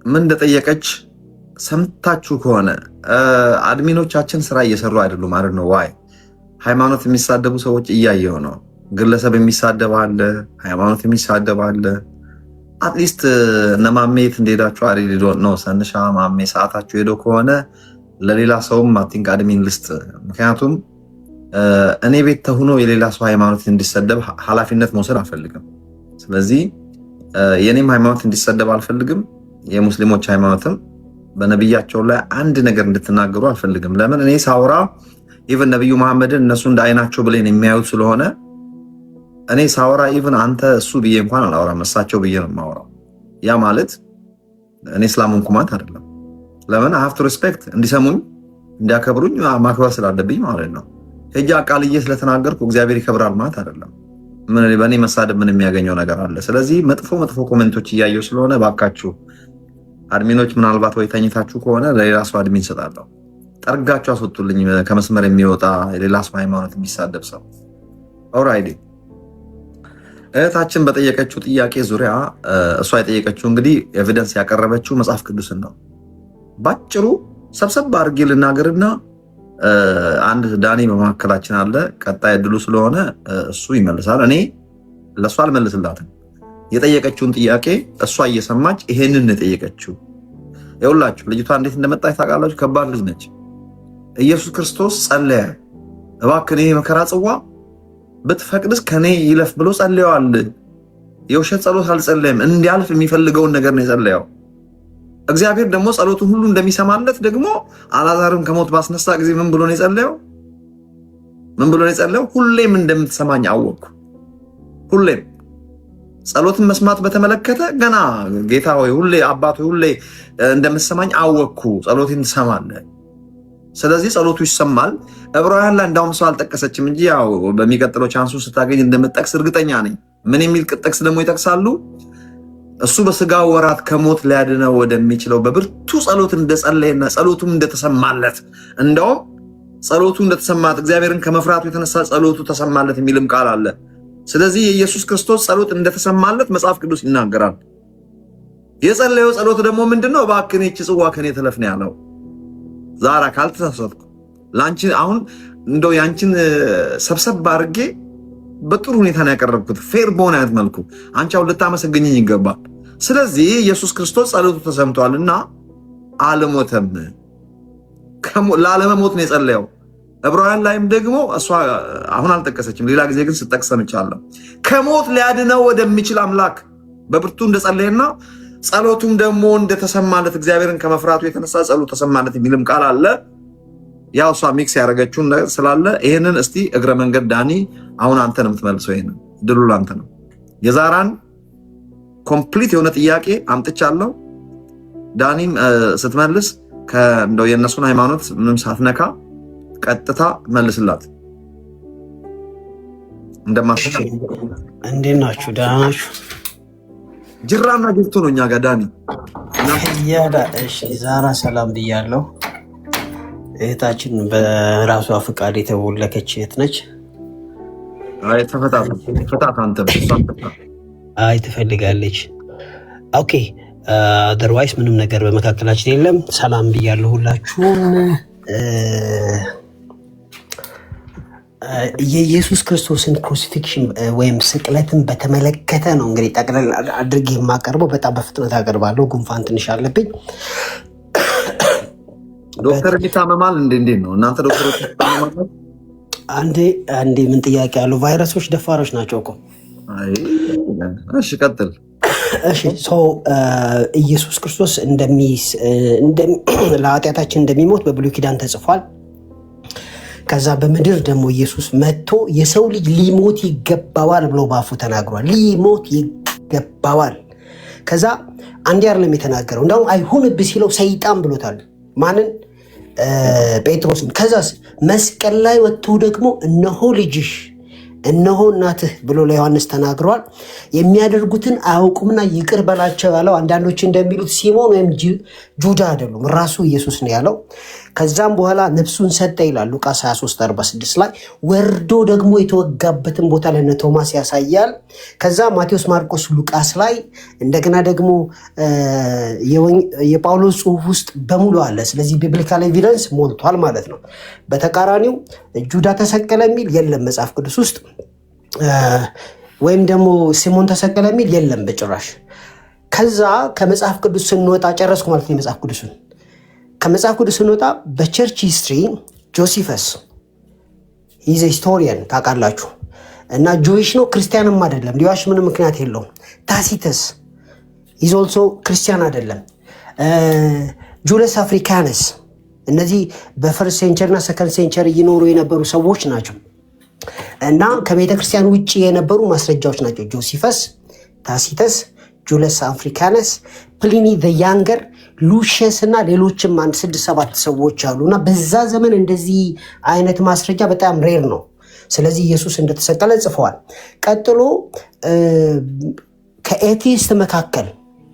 ምን እንደጠየቀች ሰምታችሁ ከሆነ አድሚኖቻችን ስራ እየሰሩ አይደሉም ማለት ነው። ዋይ ሃይማኖት የሚሳደቡ ሰዎች እያየው ነው። ግለሰብ የሚሳደብ አለ፣ ሃይማኖት የሚሳደብ አለ። አትሊስት ነማሜት እንደሄዳችሁ አሪድ ነው ሰንሻ ማሜ ሰዓታችሁ ሄዶ ከሆነ ለሌላ ሰውም አቲንክ አድሚን ልስጥ። ምክንያቱም እኔ ቤት ተሆኖ የሌላ ሰው ሃይማኖት እንዲሰደብ ኃላፊነት መውሰድ አልፈልግም። ስለዚህ የኔም ሃይማኖት እንዲሰደብ አልፈልግም። የሙስሊሞች ሃይማኖትም በነብያቸው ላይ አንድ ነገር እንድትናገሩ አልፈልግም። ለምን እኔ ሳውራ ኢቭን ነብዩ መሐመድን እነሱ እንደ አይናቸው ብለን የሚያዩት ስለሆነ እኔ ሳውራ ኢቭን አንተ እሱ ብዬ እንኳን አላወራም፣ እሳቸው ብዬ ነው የማወራው። ያ ማለት እኔ እስላሙን ኩማት አይደለም። ለምን I have to respect እንዲሰሙኝ እንዲያከብሩኝ ማክበር ስላለብኝ ማለት ነው። ሄጃ ቃልዬ ስለተናገርኩ እግዚአብሔር ይከብራል ማለት አይደለም። ምን በእኔ መሳደብ ምን የሚያገኘው ነገር አለ? ስለዚህ መጥፎ ኮሜንቶች እያየሁ ስለሆነ ባካችሁ አድሚኖች ምናልባት ወይ ተኝታችሁ ከሆነ ለሌላ ሰው አድሚን ሰጣለሁ፣ ጠርጋችሁ አስወጡልኝ ከመስመር የሚወጣ የሌላ ሰው ሃይማኖት የሚሳደብ ሰው። ኦልራይት እህታችን በጠየቀችው ጥያቄ ዙሪያ እሷ የጠየቀችው እንግዲህ ኤቪደንስ ያቀረበችው መጽሐፍ ቅዱስን ነው። ባጭሩ ሰብሰብ አድርጌ ልናገርና አንድ ዳኒ በመካከላችን አለ። ቀጣይ እድሉ ስለሆነ እሱ ይመልሳል። እኔ ለእሷ አልመልስላትም። የጠየቀችውን ጥያቄ እሷ እየሰማች ይሄንን ነው የጠየቀችው። ይኸውላችሁ ልጅቷ እንዴት እንደመጣች ታውቃላችሁ? ከባድ ልጅ ነች። ኢየሱስ ክርስቶስ ጸለየ፣ እባክህ ይሄ መከራ ጽዋ ብትፈቅድስ ከኔ ይለፍ ብሎ ጸልየዋል። የውሸት ጸሎት አልጸለየም። እንዲያልፍ የሚፈልገውን ነገር ነው የጸለየው። እግዚአብሔር ደግሞ ጸሎቱን ሁሉ እንደሚሰማለት ደግሞ አልዓዛርን ከሞት ባስነሳ ጊዜ ምን ብሎ ነው የጸለየው? ሁሌም እንደምትሰማኝ አወቅኩ። ሁሌም ጸሎትን መስማት በተመለከተ ገና ጌታ ሆይ ሁሌ አባት ሆይ ሁሌ እንደምትሰማኝ አወቅኩ፣ ጸሎቴን ትሰማለህ። ስለዚህ ጸሎቱ ይሰማል። ዕብራውያን ላይ እንዳውም ሰው አልጠቀሰችም እንጂ ያው በሚቀጥለው ቻንሱ ስታገኝ እንደምትጠቅስ እርግጠኛ ነኝ። ምን የሚል ጥቅስ ደግሞ ይጠቅሳሉ? እሱ በስጋው ወራት ከሞት ሊያድነው ወደሚችለው በብርቱ ጸሎት እንደጸለየና ጸሎቱም እንደተሰማለት፣ እንደውም ጸሎቱ እንደተሰማት እግዚአብሔርን ከመፍራቱ የተነሳ ጸሎቱ ተሰማለት የሚልም ቃል አለ። ስለዚህ የኢየሱስ ክርስቶስ ጸሎት እንደተሰማለት መጽሐፍ ቅዱስ ይናገራል። የጸለየው ጸሎት ደግሞ ምንድነው? እባክህ ይህች ጽዋ ከኔ ትለፍ ነው ያለው። ዛራ ካልተሳሳትኩ ላንቺ አሁን እንደው ያንቺን ሰብሰብ አድርጌ በጥሩ ሁኔታ ነው ያቀረብኩት፣ ፌር በሆነ አይነት መልኩ አንቺ አሁን ልታመሰግኝኝ ይገባል። ስለዚህ ኢየሱስ ክርስቶስ ጸሎቱ ተሰምቷልና አልሞተም፣ ላለመሞት ነው የጸለየው። ዕብራውያን ላይም ደግሞ እሷ አሁን አልጠቀሰችም፣ ሌላ ጊዜ ግን ስጠቅስ ሰምቻለሁ። ከሞት ሊያድነው ወደሚችል አምላክ በብርቱ እንደጸለየና ጸሎቱም ደግሞ እንደተሰማለት እግዚአብሔርን ከመፍራቱ የተነሳ ጸሎቱ ተሰማለት የሚልም ቃል አለ። ያው እሷ ሚክስ ያደረገችውን ስላለ ይሄንን እስቲ እግረ መንገድ ዳኒ አሁን አንተ ነው የምትመልሰው። ይሄንን ድሉ ላንተ ነው። የዛራን ኮምፕሊት የሆነ ጥያቄ አምጥቻለሁ። ዳኒም ስትመልስ እንደው የእነሱን ሃይማኖት ምንም ሳትነካ ቀጥታ መልስላት። እንደማትችል እንዴት ናችሁ? ደህና ናችሁ? ጅራና ጅርቱ ነው እኛ ጋር ዳኒ ያዳ። እሺ ዛራ ሰላም ብያለሁ። እህታችን በራሷ ፍቃድ የተወለከች እህት ነች። አይ ተፈታት አንተ አይ ትፈልጋለች። ኦኬ አዘርዋይስ ምንም ነገር በመካከላችን የለም። ሰላም ብያለሁ ሁላችሁም። የኢየሱስ ክርስቶስን ክሩሲፊክሽን ወይም ስቅለትን በተመለከተ ነው እንግዲህ ጠቅለል አድርጌ የማቀርበው። በጣም በፍጥነት አቀርባለሁ፣ ጉንፋን ትንሽ አለብኝ። ዶክተር ቢታመማል እንዴት ነው እናንተ ዶክተሮች ታመማል? አንዴ ምን ጥያቄ አለው? ቫይረሶች ደፋሮች ናቸው እኮ። አይ እሺ ቀጥል። እሺ ኢየሱስ ክርስቶስ ለኃጢአታችን እንደሚሞት በብሉይ ኪዳን ተጽፏል። ከዛ በምድር ደግሞ ኢየሱስ መጥቶ የሰው ልጅ ሊሞት ይገባዋል ብሎ ባፉ ተናግሯል። ሊሞት ይገባዋል። ከዛ አንድ አይደለም የተናገረው፣ እንደውም አይሁንብህ ሲለው ሰይጣን ብሎታል። ማንን? ጴጥሮስን። ከዛስ መስቀል ላይ ወጥቶ ደግሞ እነሆ ልጅሽ እነሆ እናትህ ብሎ ለዮሐንስ ተናግሯል። የሚያደርጉትን አያውቁምና ይቅር በላቸው ያለው አንዳንዶች እንደሚሉት ሲሞን ወይም ጁዳ አይደሉም፣ ራሱ ኢየሱስ ነው ያለው። ከዛም በኋላ ነፍሱን ሰጠ ይላል ሉቃስ 23:46 ላይ። ወርዶ ደግሞ የተወጋበትን ቦታ ለነ ቶማስ ያሳያል። ከዛ ማቴዎስ፣ ማርቆስ፣ ሉቃስ ላይ እንደገና ደግሞ የጳውሎስ ጽሑፍ ውስጥ በሙሉ አለ። ስለዚህ ቢብሊካል ኤቪደንስ ሞልቷል ማለት ነው። በተቃራኒው ጁዳ ተሰቀለ የሚል የለም መጽሐፍ ቅዱስ ውስጥ፣ ወይም ደግሞ ሲሞን ተሰቀለ የሚል የለም በጭራሽ። ከዛ ከመጽሐፍ ቅዱስ ስንወጣ ጨረስኩ ማለት ነው። መጽሐፍ ቅዱስን ከመጽሐፍ ቅዱስ ስንወጣ በቸርች ሂስትሪ ጆሲፈስ ሂዝ ሂስቶሪያን ታውቃላችሁ፣ እና ጆይሽ ነው፣ ክርስቲያንም አይደለም፣ ሊዋሽ ምንም ምክንያት የለውም። ታሲተስ ሂዝ ኦልሶ ክርስቲያን አይደለም። ጁለስ አፍሪካነስ፣ እነዚህ በፈርስት ሴንቸሪ እና ሰከንድ ሴንቸሪ እየኖሩ የነበሩ ሰዎች ናቸው እና ከቤተ ክርስቲያን ውጭ የነበሩ ማስረጃዎች ናቸው። ጆሲፈስ፣ ታሲተስ፣ ጁለስ አፍሪካነስ፣ ፕሊኒ ዘ ያንገር፣ ሉሽየስ እና ሌሎችም 1-7 ሰዎች አሉ እና በዛ ዘመን እንደዚህ አይነት ማስረጃ በጣም ሬር ነው። ስለዚህ ኢየሱስ እንደተሰቀለ ጽፈዋል። ቀጥሎ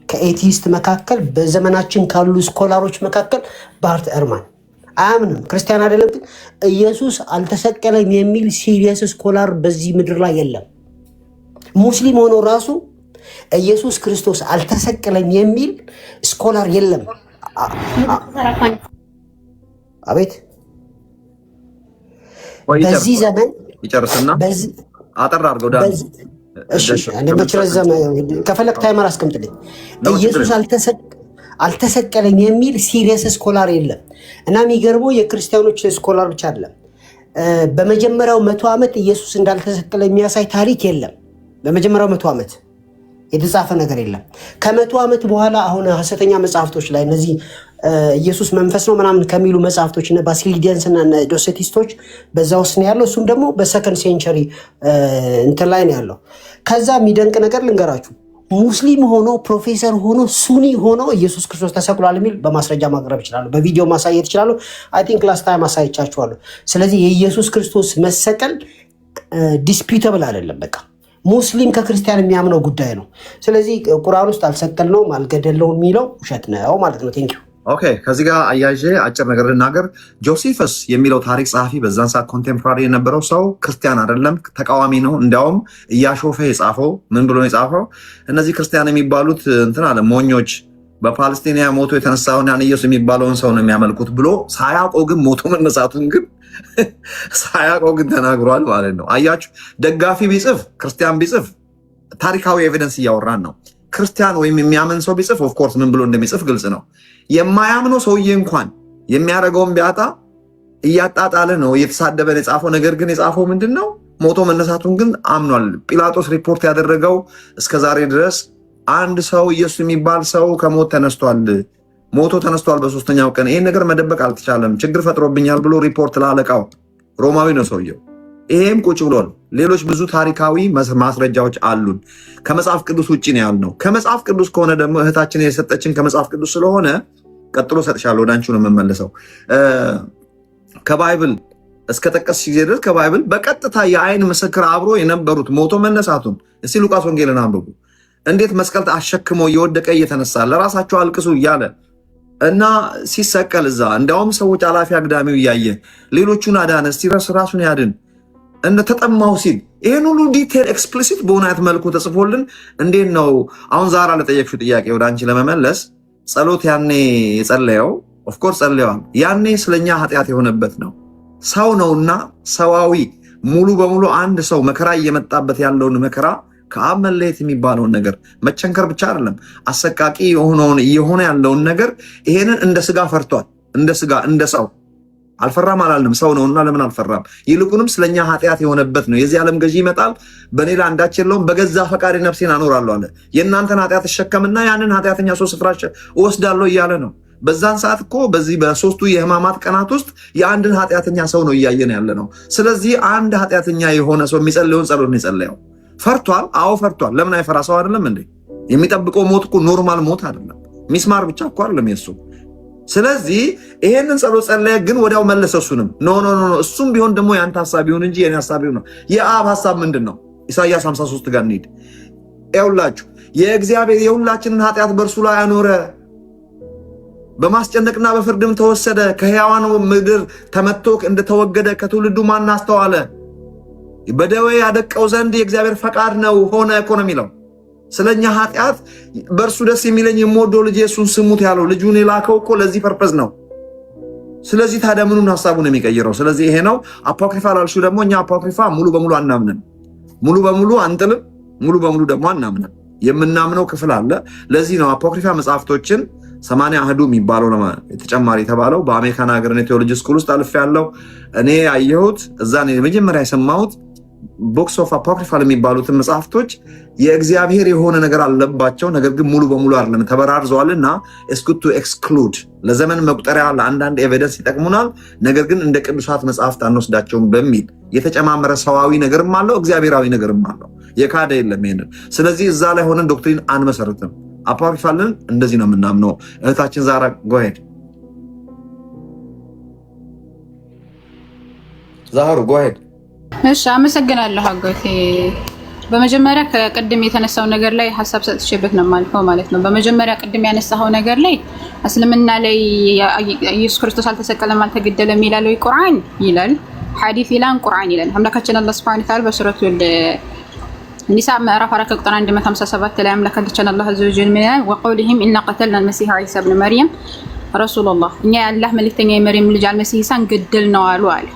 ከኤቲስት መካከል በዘመናችን ካሉ ስኮላሮች መካከል ባርት ኤርማን አያምንም፣ ክርስቲያን አይደለም፣ ግን ኢየሱስ አልተሰቀለም የሚል ሲሪየስ ስኮላር በዚህ ምድር ላይ የለም። ሙስሊም ሆኖ ራሱ ኢየሱስ ክርስቶስ አልተሰቀለም የሚል ስኮላር የለም። አቤት በዚህ ዘመን ይጨርስና አጠር አድርገው ከፈለክ ታይመር አስቀምጥልኝ። ኢየሱስ አልተሰቀለም የሚል ሲሪየስ ስኮላር የለም። እና የሚገርመው የክርስቲያኖች ስኮላር ብቻ አይደለም፣ በመጀመሪያው 100 ዓመት ኢየሱስ እንዳልተሰቀለ የሚያሳይ ታሪክ የለም። በመጀመሪያው 100 ዓመት የተጻፈ ነገር የለም። ከ100 ዓመት በኋላ አሁን ሐሰተኛ መጽሐፍቶች ላይ እነዚህ ኢየሱስ መንፈስ ነው ምናምን ከሚሉ መጽሐፍቶች እና ባሲሊዲያንስ እና ዶሴቲስቶች በዛ ውስጥ ነው ያለው። እሱም ደግሞ በሰከንድ ሴንቸሪ እንትን ላይ ነው ያለው። ከዛ የሚደንቅ ነገር ልንገራችሁ። ሙስሊም ሆኖ ፕሮፌሰር ሆኖ ሱኒ ሆኖ ኢየሱስ ክርስቶስ ተሰቅሏል የሚል በማስረጃ ማቅረብ ይችላሉ፣ በቪዲዮ ማሳየት ይችላሉ። አይ ቲንክ ላስት ታይም አሳይቻችኋለሁ። ስለዚህ የኢየሱስ ክርስቶስ መሰቀል ዲስፒዩተብል አይደለም። በቃ ሙስሊም ከክርስቲያን የሚያምነው ጉዳይ ነው። ስለዚህ ቁርአን ውስጥ አልሰቀልነውም አልገደለውም የሚለው ውሸት ነው ማለት ነው። ቴንኪው። ኦኬ፣ ከዚህ ጋር አያይዤ አጭር ነገር ልናገር። ጆሲፈስ የሚለው ታሪክ ጸሐፊ በዛን ሰዓት ኮንቴምፖራሪ የነበረው ሰው ክርስቲያን አይደለም፣ ተቃዋሚ ነው። እንዲያውም እያሾፈ የጻፈው ምን ብሎ የጻፈው እነዚህ ክርስቲያን የሚባሉት እንትን አለ ሞኞች በፓለስቲኒያ ሞቶ የተነሳውን ያን ኢየሱስ የሚባለውን ሰው ነው የሚያመልኩት ብሎ ሳያውቀው ግን ሞቶ መነሳቱን ግን ሳያውቀው ግን ተናግሯል ማለት ነው። አያችሁ፣ ደጋፊ ቢጽፍ ክርስቲያን ቢጽፍ ታሪካዊ ኤቪደንስ እያወራን ነው። ክርስቲያን ወይም የሚያምን ሰው ቢጽፍ ኦፍኮርስ ምን ብሎ እንደሚጽፍ ግልጽ ነው። የማያምነው ሰውዬ እንኳን የሚያደርገውን ቢያጣ እያጣጣለ ነው እየተሳደበን የጻፈው። ነገር ግን የጻፈው ምንድን ነው? ሞቶ መነሳቱን ግን አምኗል። ጲላጦስ ሪፖርት ያደረገው እስከዛሬ ድረስ አንድ ሰው ኢየሱስ የሚባል ሰው ከሞት ተነስቷል፣ ሞቶ ተነስቷል በ3ኛው ቀን። ይህን ነገር መደበቅ አልተቻለም፣ ችግር ፈጥሮብኛል ብሎ ሪፖርት ላለቃው ሮማዊ ነው ሰውየው። ይሄም ቁጭ ብሏል። ሌሎች ብዙ ታሪካዊ ማስረጃዎች አሉን። ከመጽሐፍ ቅዱስ ውጭ ነው ያልነው። ከመጽሐፍ ቅዱስ ከሆነ ደግሞ እህታችን የሰጠችን ከመጽሐፍ ቅዱስ ስለሆነ ቀጥሎ ሰጥሻለሁ፣ ወደ አንቺ ነው የምመለሰው። ከባይብል እስከ ጠቀስሽ ጊዜ ድረስ ከባይብል በቀጥታ የአይን ምስክር አብሮ የነበሩት ሞቶ መነሳቱን እስቲ ሉቃስ ወንጌልን አንብቡ። እንዴት መስቀል አሸክሞ እየወደቀ እየተነሳ ለራሳቸው አልቅሱ እያለ እና ሲሰቀል እዛ እንዳውም ሰዎች አላፊ አግዳሚው እያየ ሌሎቹን አዳነ እስቲ ራሱን ያድን እንደ ተጠማው ሲል ይሄን ሁሉ ዲቴል ኤክስፕሊሲት በሆነ አይነት መልኩ ተጽፎልን እንዴት ነው አሁን ዛራ ለጠየቅሽው ጥያቄ ወደ አንቺ ለመመለስ ጸሎት ያኔ የጸለየው ኦፍ ኮርስ ጸለየዋል። ያኔ ስለኛ ኃጢአት የሆነበት ነው። ሰው ነውና ሰዋዊ ሙሉ በሙሉ አንድ ሰው መከራ እየመጣበት ያለውን መከራ ከአብ መለየት የሚባለውን ነገር መቸንከር ብቻ አይደለም፣ አሰቃቂ የሆነውን እየሆነ ያለውን ነገር ይሄንን እንደ ስጋ ፈርቷል። እንደ ስጋ እንደ ሰው አልፈራም አላልንም። ሰው ነውና ለምን አልፈራም? ይልቁንም ስለኛ ኃጢአት የሆነበት ነው። የዚህ ዓለም ገዢ ይመጣል፣ በኔ ላይ አንዳች የለውም፣ በገዛ ፈቃዴ ነፍሴን አኖራለሁ አለ። የእናንተን ኃጢአት እሸከምና ያንን ኃጢአተኛ ሰው ስፍራ እወስዳለሁ እያለ ነው። በዛን ሰዓት እኮ በዚህ በሶስቱ የሕማማት ቀናት ውስጥ የአንድን ኃጢአተኛ ሰው ነው እያየን ያለ ነው። ስለዚህ አንድ ኃጢአተኛ የሆነ ሰው የሚጸልየውን ጸሎት ነው የጸለየው። ፈርቷል። አዎ ፈርቷል። ለምን አይፈራ ሰው አይደለም እንዴ? የሚጠብቀው ሞት እኮ ኖርማል ሞት አይደለም፣ ሚስማር ብቻ እኮ አይደለም የሱ። ስለዚህ ይሄንን ጸሎት ጸለየ፣ ግን ወዲያው መለሰ። እሱንም ኖ እሱም ቢሆን ደግሞ ያንተ ሐሳብ ይሁን እንጂ የኔ ሐሳብ ይሁን ነው። የአብ ሐሳብ ምንድን ነው? ኢሳይያስ 53 ጋር እንሂድ። ይኸውላችሁ የእግዚአብሔር የሁላችንን ኃጢአት በእርሱ ላይ አኖረ፣ በማስጨነቅና በፍርድም ተወሰደ፣ ከሕያዋን ምድር ተመትቶ እንደተወገደ ከትውልዱ ማን አስተዋለ? በደዌ ያደቀው ዘንድ የእግዚአብሔር ፈቃድ ነው ሆነ እኮ ነው የሚለው። ስለኛ ኃጢአት በእርሱ ደስ የሚለኝ የምወደው ልጅ እሱን ስሙት ያለው ልጁን የላከው እኮ ለዚህ ፐርፐዝ ነው። ስለዚህ ታዲያ ምኑን ሐሳቡን የሚቀይረው? ስለዚህ ይሄ ነው። አፖክሪፋ ላልሹ ደግሞ እኛ አፖክሪፋ ሙሉ በሙሉ አናምንም፣ ሙሉ በሙሉ አንጥልም፣ ሙሉ በሙሉ ደግሞ አናምንም። የምናምነው ክፍል አለ። ለዚህ ነው አፖክሪፋ መጽሐፍቶችን 80 አህዱ የሚባለው ተጨማሪ የተባለው። በአሜሪካን ሀገር ቴዎሎጂ ስኩል ውስጥ አልፍ ያለው እኔ ያየሁት እዛ መጀመሪያ የሰማሁት ቦክስ ኦፍ አፖክሪፋል የሚባሉትን መጽሐፍቶች የእግዚአብሔር የሆነ ነገር አለባቸው፣ ነገር ግን ሙሉ በሙሉ አይደለም፣ ተበራርዘዋልና እስኩቱ ኤክስክሉድ ለዘመን መቁጠሪያ ለአንዳንድ ኤቪደንስ ይጠቅሙናል፣ ነገር ግን እንደ ቅዱሳት መጽሐፍት አንወስዳቸውም በሚል የተጨማመረ ሰዋዊ ነገርም አለው፣ እግዚአብሔራዊ ነገርም አለው። የካደ የለም ይሄንን። ስለዚህ እዛ ላይ ሆነን ዶክትሪን አንመሰርትም። አፖክሪፋልን እንደዚህ ነው የምናምነው። እህታችን ዛራ ጎሄድ ዛሩ ጎሄድ። እሺ አመሰግናለሁ አጎቴ። በመጀመሪያ ከቅድም የተነሳው ነገር ላይ ሐሳብ ሰጥቼበት ነው የማልፈው ማለት ነው። በመጀመሪያ ቅድም ያነሳው ነገር ላይ እስልምና ላይ ኢየሱስ ክርስቶስ አልተሰቀለም አልተገደለም ይላል ወይ ቁርአን ይላል፣ ሐዲስ ይላል፣ ቁርአን ይላል። አምላካችን አላህ Subhanahu Wa Ta'ala በሱረቱል ኒሳ ምዕራፍ 4 ቁጥር 157 ላይ አምላካችን አላህ አዘ ወጀል ምን ይላል? ወቀውልህም ኢና ቀተልና المسيح عيسى ابن مريم رسول الله እኛ የአላህ መልእክተኛ የመርየም ልጅ አልመሲህ ኢሳን ገደል ነው አሉ አለ።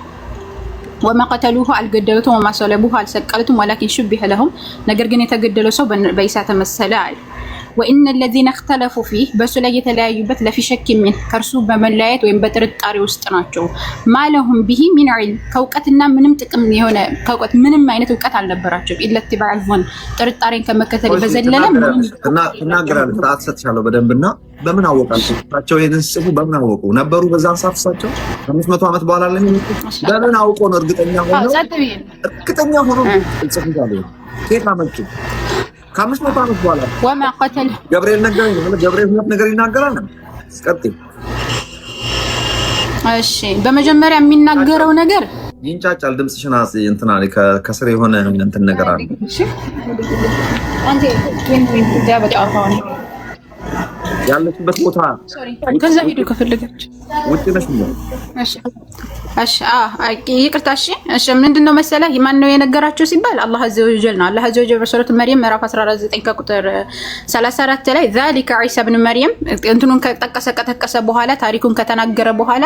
ወማ ቀተሉሁ አልገደሉትም፣ ወማ ሰለቡሁ አልሰቀሉትም፣ ወላኪን ሹቢሀ ለሁም ነገር ግን የተገደለው ሰው በኢሳ ተመሰለ አለ። ወኢነ الذين اختلفوا فيه በሱ ላይ የተለያዩበት ለፊ ሸክ ምን ከርሱ በመለያየት ወይም በጥርጣሬ ውስጥ ናቸው። ማለሁም ቢሂ ሚን ዒልም ከእውቀትና ምንም ጥቅም የሆነ ከእውቀት ምንም አይነት እውቀት አልነበራቸውም። ኢለትባዕ ዙን ጥርጣሬን ከመከተል በዘለለ ምንም እናገራለሁ። ሰዓት ሰጥቻለሁ በደንብና በምን አወቃቸው? እሳቸው ይሄንን ጽፉ በምን አወቁ? ነበሩ በዛን ሰዓት እሳቸው 500 ዓመት በኋላ ላይ በምን አውቆ ነው እርግጠኛ ሆኖ ጽፉታል? ከየት አመጡ? ከ500 ዓመት በኋላ ወማ ቀተል ገብርኤል ሁለት ነገር ይናገራል። እስቀጥል። እሺ በመጀመሪያ የሚናገረው ነገር ይንጫጫል። ድምጽሽን እንትና ከስር የሆነ እንትን ነገር አለ። እሺ አንተ ያለችበት ቦታ ከዛ ሂዱ ከፈለጋችሁ ውጭ ነሽ ነው። እሺ ይቅርታ። እሺ ምንድነው መሰለህ ማን ነው የነገራቸው ሲባል አላህ አዘ ወጀል ነው። አላህ አዘ ወጀል በሱረቱ መርየም ምዕራፍ 19 ከቁጥር 34 ላይ ذلك عيسى ابن مريم እንትኑን ከጠቀሰ በኋላ ታሪኩን ከተናገረ በኋላ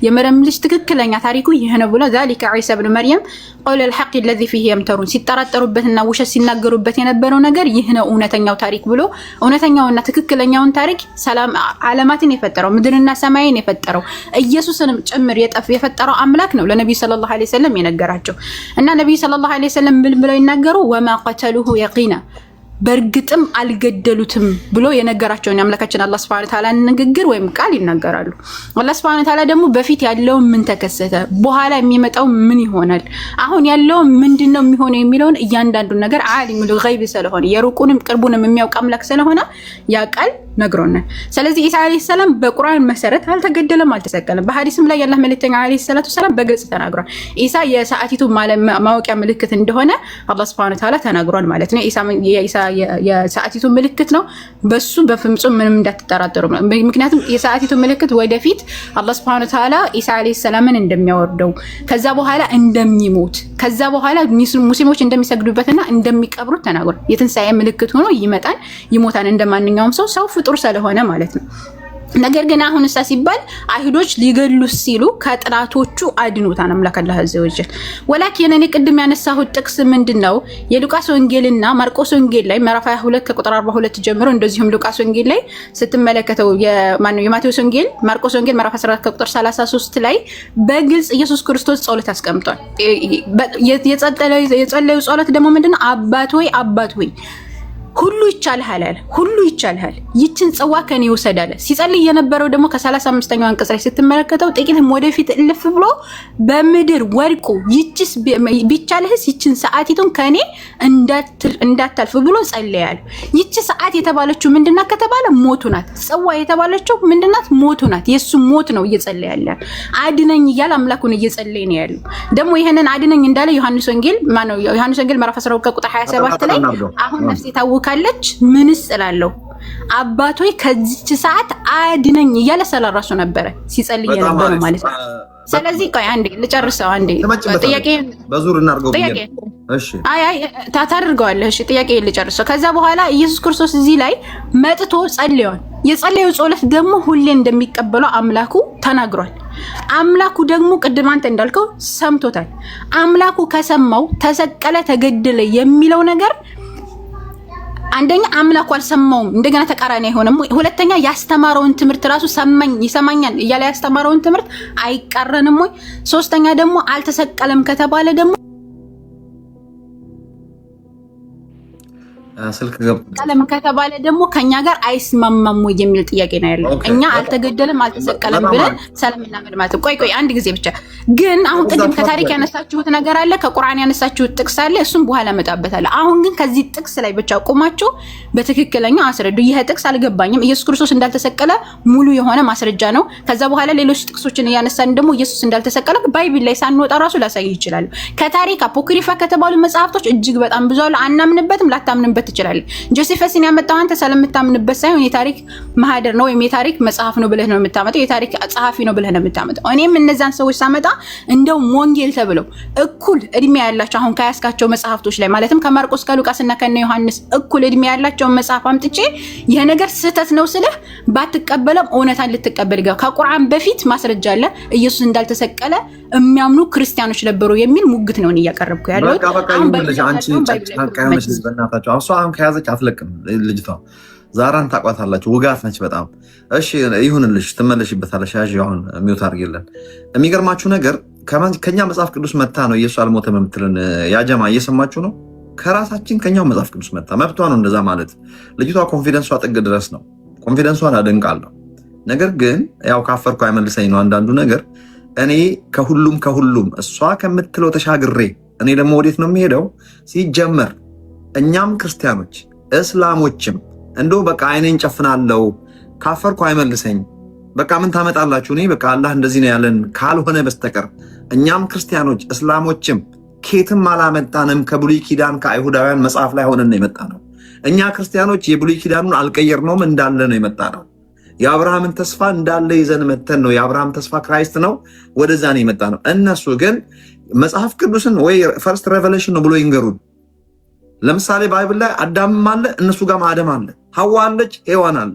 የመርየም ልጅ ትክክለኛ ታሪኩ ይሄ ነው ብሎ ذلك عيسى ابن مريم قول الحق الذي فيه يمترون ሲጠራጠሩበትና ውሸት ሲናገሩበት የነበረው ነገር ይሄ ነው እውነተኛው ታሪክ ብሎ እውነተኛውና ትክክለኛውን ታሪክ ሰላም ዓለማትን የፈጠረው ምድርና ሰማይን የፈጠረው ኢየሱስንም ጭምር የፈጠረው አምላክ ነው ለነብዩ ሰለላሁ ዐለይሂ ወሰለም የነገራቸው። እና ነብዩ ሰለላሁ ዐለይሂ ወሰለም ብለው ይናገሩ ወማ ቀተሉሁ የቂና በርግጥም አልገደሉትም ብሎ የነገራቸው አምላካችን አላህ Subhanahu Wa Ta'ala ንግግር ወይም ቃል ይናገራሉ። አላህ Subhanahu Wa Ta'ala ደግሞ በፊት ያለው ምን ተከሰተ፣ በኋላ የሚመጣው ምን ይሆናል፣ አሁን ያለው ምንድነው የሚሆነው የሚለውን እያንዳንዱ ነገር ዓሊሙል ገይብ ስለሆነ የሩቁንም ቅርቡንም የሚያውቅ አምላክ ስለሆነ ያ ቃል ነግሮናል። ስለዚህ ኢሳ አለይሂ ሰላም በቁርአን መሰረት አልተገደለም፣ አልተሰቀለም። በሐዲስም ላይ የአላህ መልእክተኛ አለይሂ ሰላቱ ሰላም በግልጽ ተናግሯል። ኢሳ የሰዓቲቱ ማወቂያ ምልክት እንደሆነ አላህ ሱብሓነሁ ወተዓላ ተናግሯል ማለት ነው። ኢሳ የሰዓቲቱ ምልክት ነው። በሱ በፍጹም ምንም እንዳትጠራጠሩ። ምክንያቱም የሰዓቲቱ ምልክት ወደፊት አላህ ሱብሓነሁ ወተዓላ ኢሳ አለይሂ ሰላምን እንደሚያወርደው ከዛ በኋላ እንደሚሞት ከዛ በኋላ ሙስሊሞች እንደሚሰግዱበትና እንደሚቀብሩት ተናግሯል። የትንሳኤ ምልክት ሆኖ ይመጣል፣ ይሞታል እንደማንኛውም ሰው ፍጡር ስለሆነ ማለት ነው። ነገር ግን አሁን እሳ ሲባል አይሁዶች ሊገሉት ሲሉ ከጥላቶቹ አድኖታል አምላክ አላህ አዘወጀል። ወላኪን እኔ ቅድም ያነሳሁት ጥቅስ ምንድነው የሉቃስ ወንጌልና ማርቆስ ወንጌል ላይ ምዕራፍ 22 ከቁጥር 42 ጀምሮ እንደዚሁም ሉቃስ ወንጌል ላይ ስትመለከተው የማቴዎስ ወንጌል ማርቆስ ወንጌል ምዕራፍ 14 ከቁጥር 33 ላይ በግልጽ ኢየሱስ ክርስቶስ ጸሎት አስቀምጧል። የጸለዩ ጸሎት ደግሞ ምንድነው አባት ሆይ ሁሉ ይቻልሃል አለ። ሁሉ ይቻልሃል ይችን ጽዋ ከኔ ይወሰድ አለ። ሲጸልይ የነበረው ደግሞ ከ35ኛው አንቀጽ ላይ ስትመለከተው ጥቂትም ወደፊት እልፍ ብሎ በምድር ወድቁ ይችስ ቢቻልህስ ይችን ሰዓቲቱን ከኔ እንዳታልፍ ብሎ ጸለያል። ይች ሰዓት የተባለችው ምንድናት ከተባለ ሞቱ ናት። ጽዋ የተባለችው ምንድናት? ሞቱ ናት። የሱ ሞት ነው እየጸለየ ያለ። አድነኝ እያለ አምላኩን እየጸለየ ነው ያለው። ደግሞ ይሄንን አድነኝ እንዳለ ዮሐንስ ወንጌል ምዕራፍ 12 ከቁጥር 27 ላይ አሁን ነፍሴ ታውካለች ምንስ እላለሁ አባቶይ ከዚች ሰዓት አድነኝ እያለ ስለራሱ ነበረ ሲጸልይ ነበር ማለት ነው። ስለዚህ ቆይ አንዴ ልጨርሰው። አንዴ ጥያቄ በዙር እናርገው። እሺ ታታርገዋለህ። እሺ ጥያቄ ልጨርሰው። ከዛ በኋላ ኢየሱስ ክርስቶስ እዚህ ላይ መጥቶ ጸልዮን የጸለየው ጸሎት ደግሞ ሁሌ እንደሚቀበለው አምላኩ ተናግሯል። አምላኩ ደግሞ ቅድም አንተ እንዳልከው ሰምቶታል። አምላኩ ከሰማው ተሰቀለ ተገደለ የሚለው ነገር አንደኛ አምላኩ አልሰማውም፣ እንደገና ተቃራኒ አይሆንም። ሁለተኛ ያስተማረውን ትምህርት ራሱ ይሰማኛል እያለ ያስተማረውን ትምህርት አይቃረንም ወይ? ሶስተኛ ደግሞ አልተሰቀለም ከተባለ ደግሞ ስልክ ገብቷል ከተባለ ደግሞ ከኛ ጋር አይስማማም ወይ የሚል ጥያቄ ነው ያለው። እኛ አልተገደለም አልተሰቀለም ብለን ሰላምና መልማት ቆይ አንድ ጊዜ ብቻ ግን አሁን ቅድም ከታሪክ ያነሳችሁት ነገር አለ፣ ከቁርአን ያነሳችሁት ጥቅስ አለ። እሱም በኋላ መጣበታለሁ። አሁን ግን ከዚህ ጥቅስ ላይ ብቻ ቆማችሁ በትክክለኛው አስረዱ። ይሄ ጥቅስ አልገባኝም፣ ኢየሱስ ክርስቶስ እንዳልተሰቀለ ሙሉ የሆነ ማስረጃ ነው። ከዛ በኋላ ሌሎች ጥቅሶችን እያነሳን ደግሞ ኢየሱስ እንዳልተሰቀለ ባይብል ላይ ሳንወጣ ራሱ ላሳይ ይችላል። ከታሪክ አፖክሪፋ ከተባሉ መጽሐፍቶች እጅግ በጣም ብዙ አለ። አናምንበትም፣ ላታምንበት ይችላል። ጆሴፈስን ያመጣው አንተ ስለምታምንበት ሳይሆን የታሪክ ማህደር ነው ወይም የታሪክ መጽሐፍ ነው ብለህ ነው የምታመጣው፣ የታሪክ ጸሐፊ ነው ብለህ ነው የምታመጣው። እኔም እነዛን ሰዎች ሳመጣ እንደው ወንጌል ተብለው እኩል እድሜ ያላቸው አሁን ከያስካቸው መጽሐፍቶች ላይ ማለትም ከማርቆስ ከሉቃስና ከነ ዮሐንስ እኩል እድሜ ያላቸው መጽሐፍ አምጥቼ ይሄ ነገር ስህተት ነው ስልህ ባትቀበለም እውነታን ልትቀበል ይገባ። ከቁርአን በፊት ማስረጃ አለ ኢየሱስ እንዳልተሰቀለ የሚያምኑ ክርስቲያኖች ነበሩ የሚል ሙግት ነው እያቀረብኩ ያለው። አሁን ከያዘች አትለቅም ልጅቷ። ዛራን ታቋታላችሁ፣ ውጋት ነች በጣም። እሺ ይሁንልሽ፣ ትመለሽበታለሽ። ያዥ አሁን ሚውት አድርጊልን። የሚገርማችሁ ነገር ከኛ መጽሐፍ ቅዱስ መታ ነው ኢየሱስ አልሞተም የምትልን ያጀማ እየሰማችሁ ነው። ከራሳችን ከኛው መጽሐፍ ቅዱስ መታ መብቷ ነው እንደዛ ማለት። ልጅቷ ኮንፊደንሷ ጥግ ድረስ ነው። ኮንፊደንሷን አደንቃለሁ። ነገር ግን ያው ካፈርኩ አይመልሰኝ ነው አንዳንዱ ነገር። እኔ ከሁሉም እሷ ከምትለው ተሻግሬ እኔ ደግሞ ወዴት ነው የሚሄደው? ሲጀመር እኛም ክርስቲያኖች እስላሞችም እንደው በቃ አይኔን ጨፍናለው ካፈርኩ አይመልሰኝ በቃ ምን ታመጣላችሁ? እኔ በቃ አላህ እንደዚህ ነው ያለን ካልሆነ በስተቀር እኛም ክርስቲያኖች እስላሞችም ኬትም አላመጣንም። ከብሉይ ኪዳን ከአይሁዳውያን መጽሐፍ ላይ ሆነን ነው የመጣ ነው። እኛ ክርስቲያኖች የብሉይ ኪዳኑን አልቀየርነውም፣ እንዳለ ነው የመጣ ነው። የአብርሃምን ተስፋ እንዳለ ይዘን መተን ነው። የአብርሃም ተስፋ ክራይስት ነው፣ ወደዛ ነው የመጣ ነው። እነሱ ግን መጽሐፍ ቅዱስን ወይ ፈርስት ሬቨሌሽን ነው ብሎ ይንገሩን። ለምሳሌ ባይብል ላይ አዳምም አለ፣ እነሱ ጋር አደም አለ፣ ሐዋ አለች፣ ሔዋን አለ።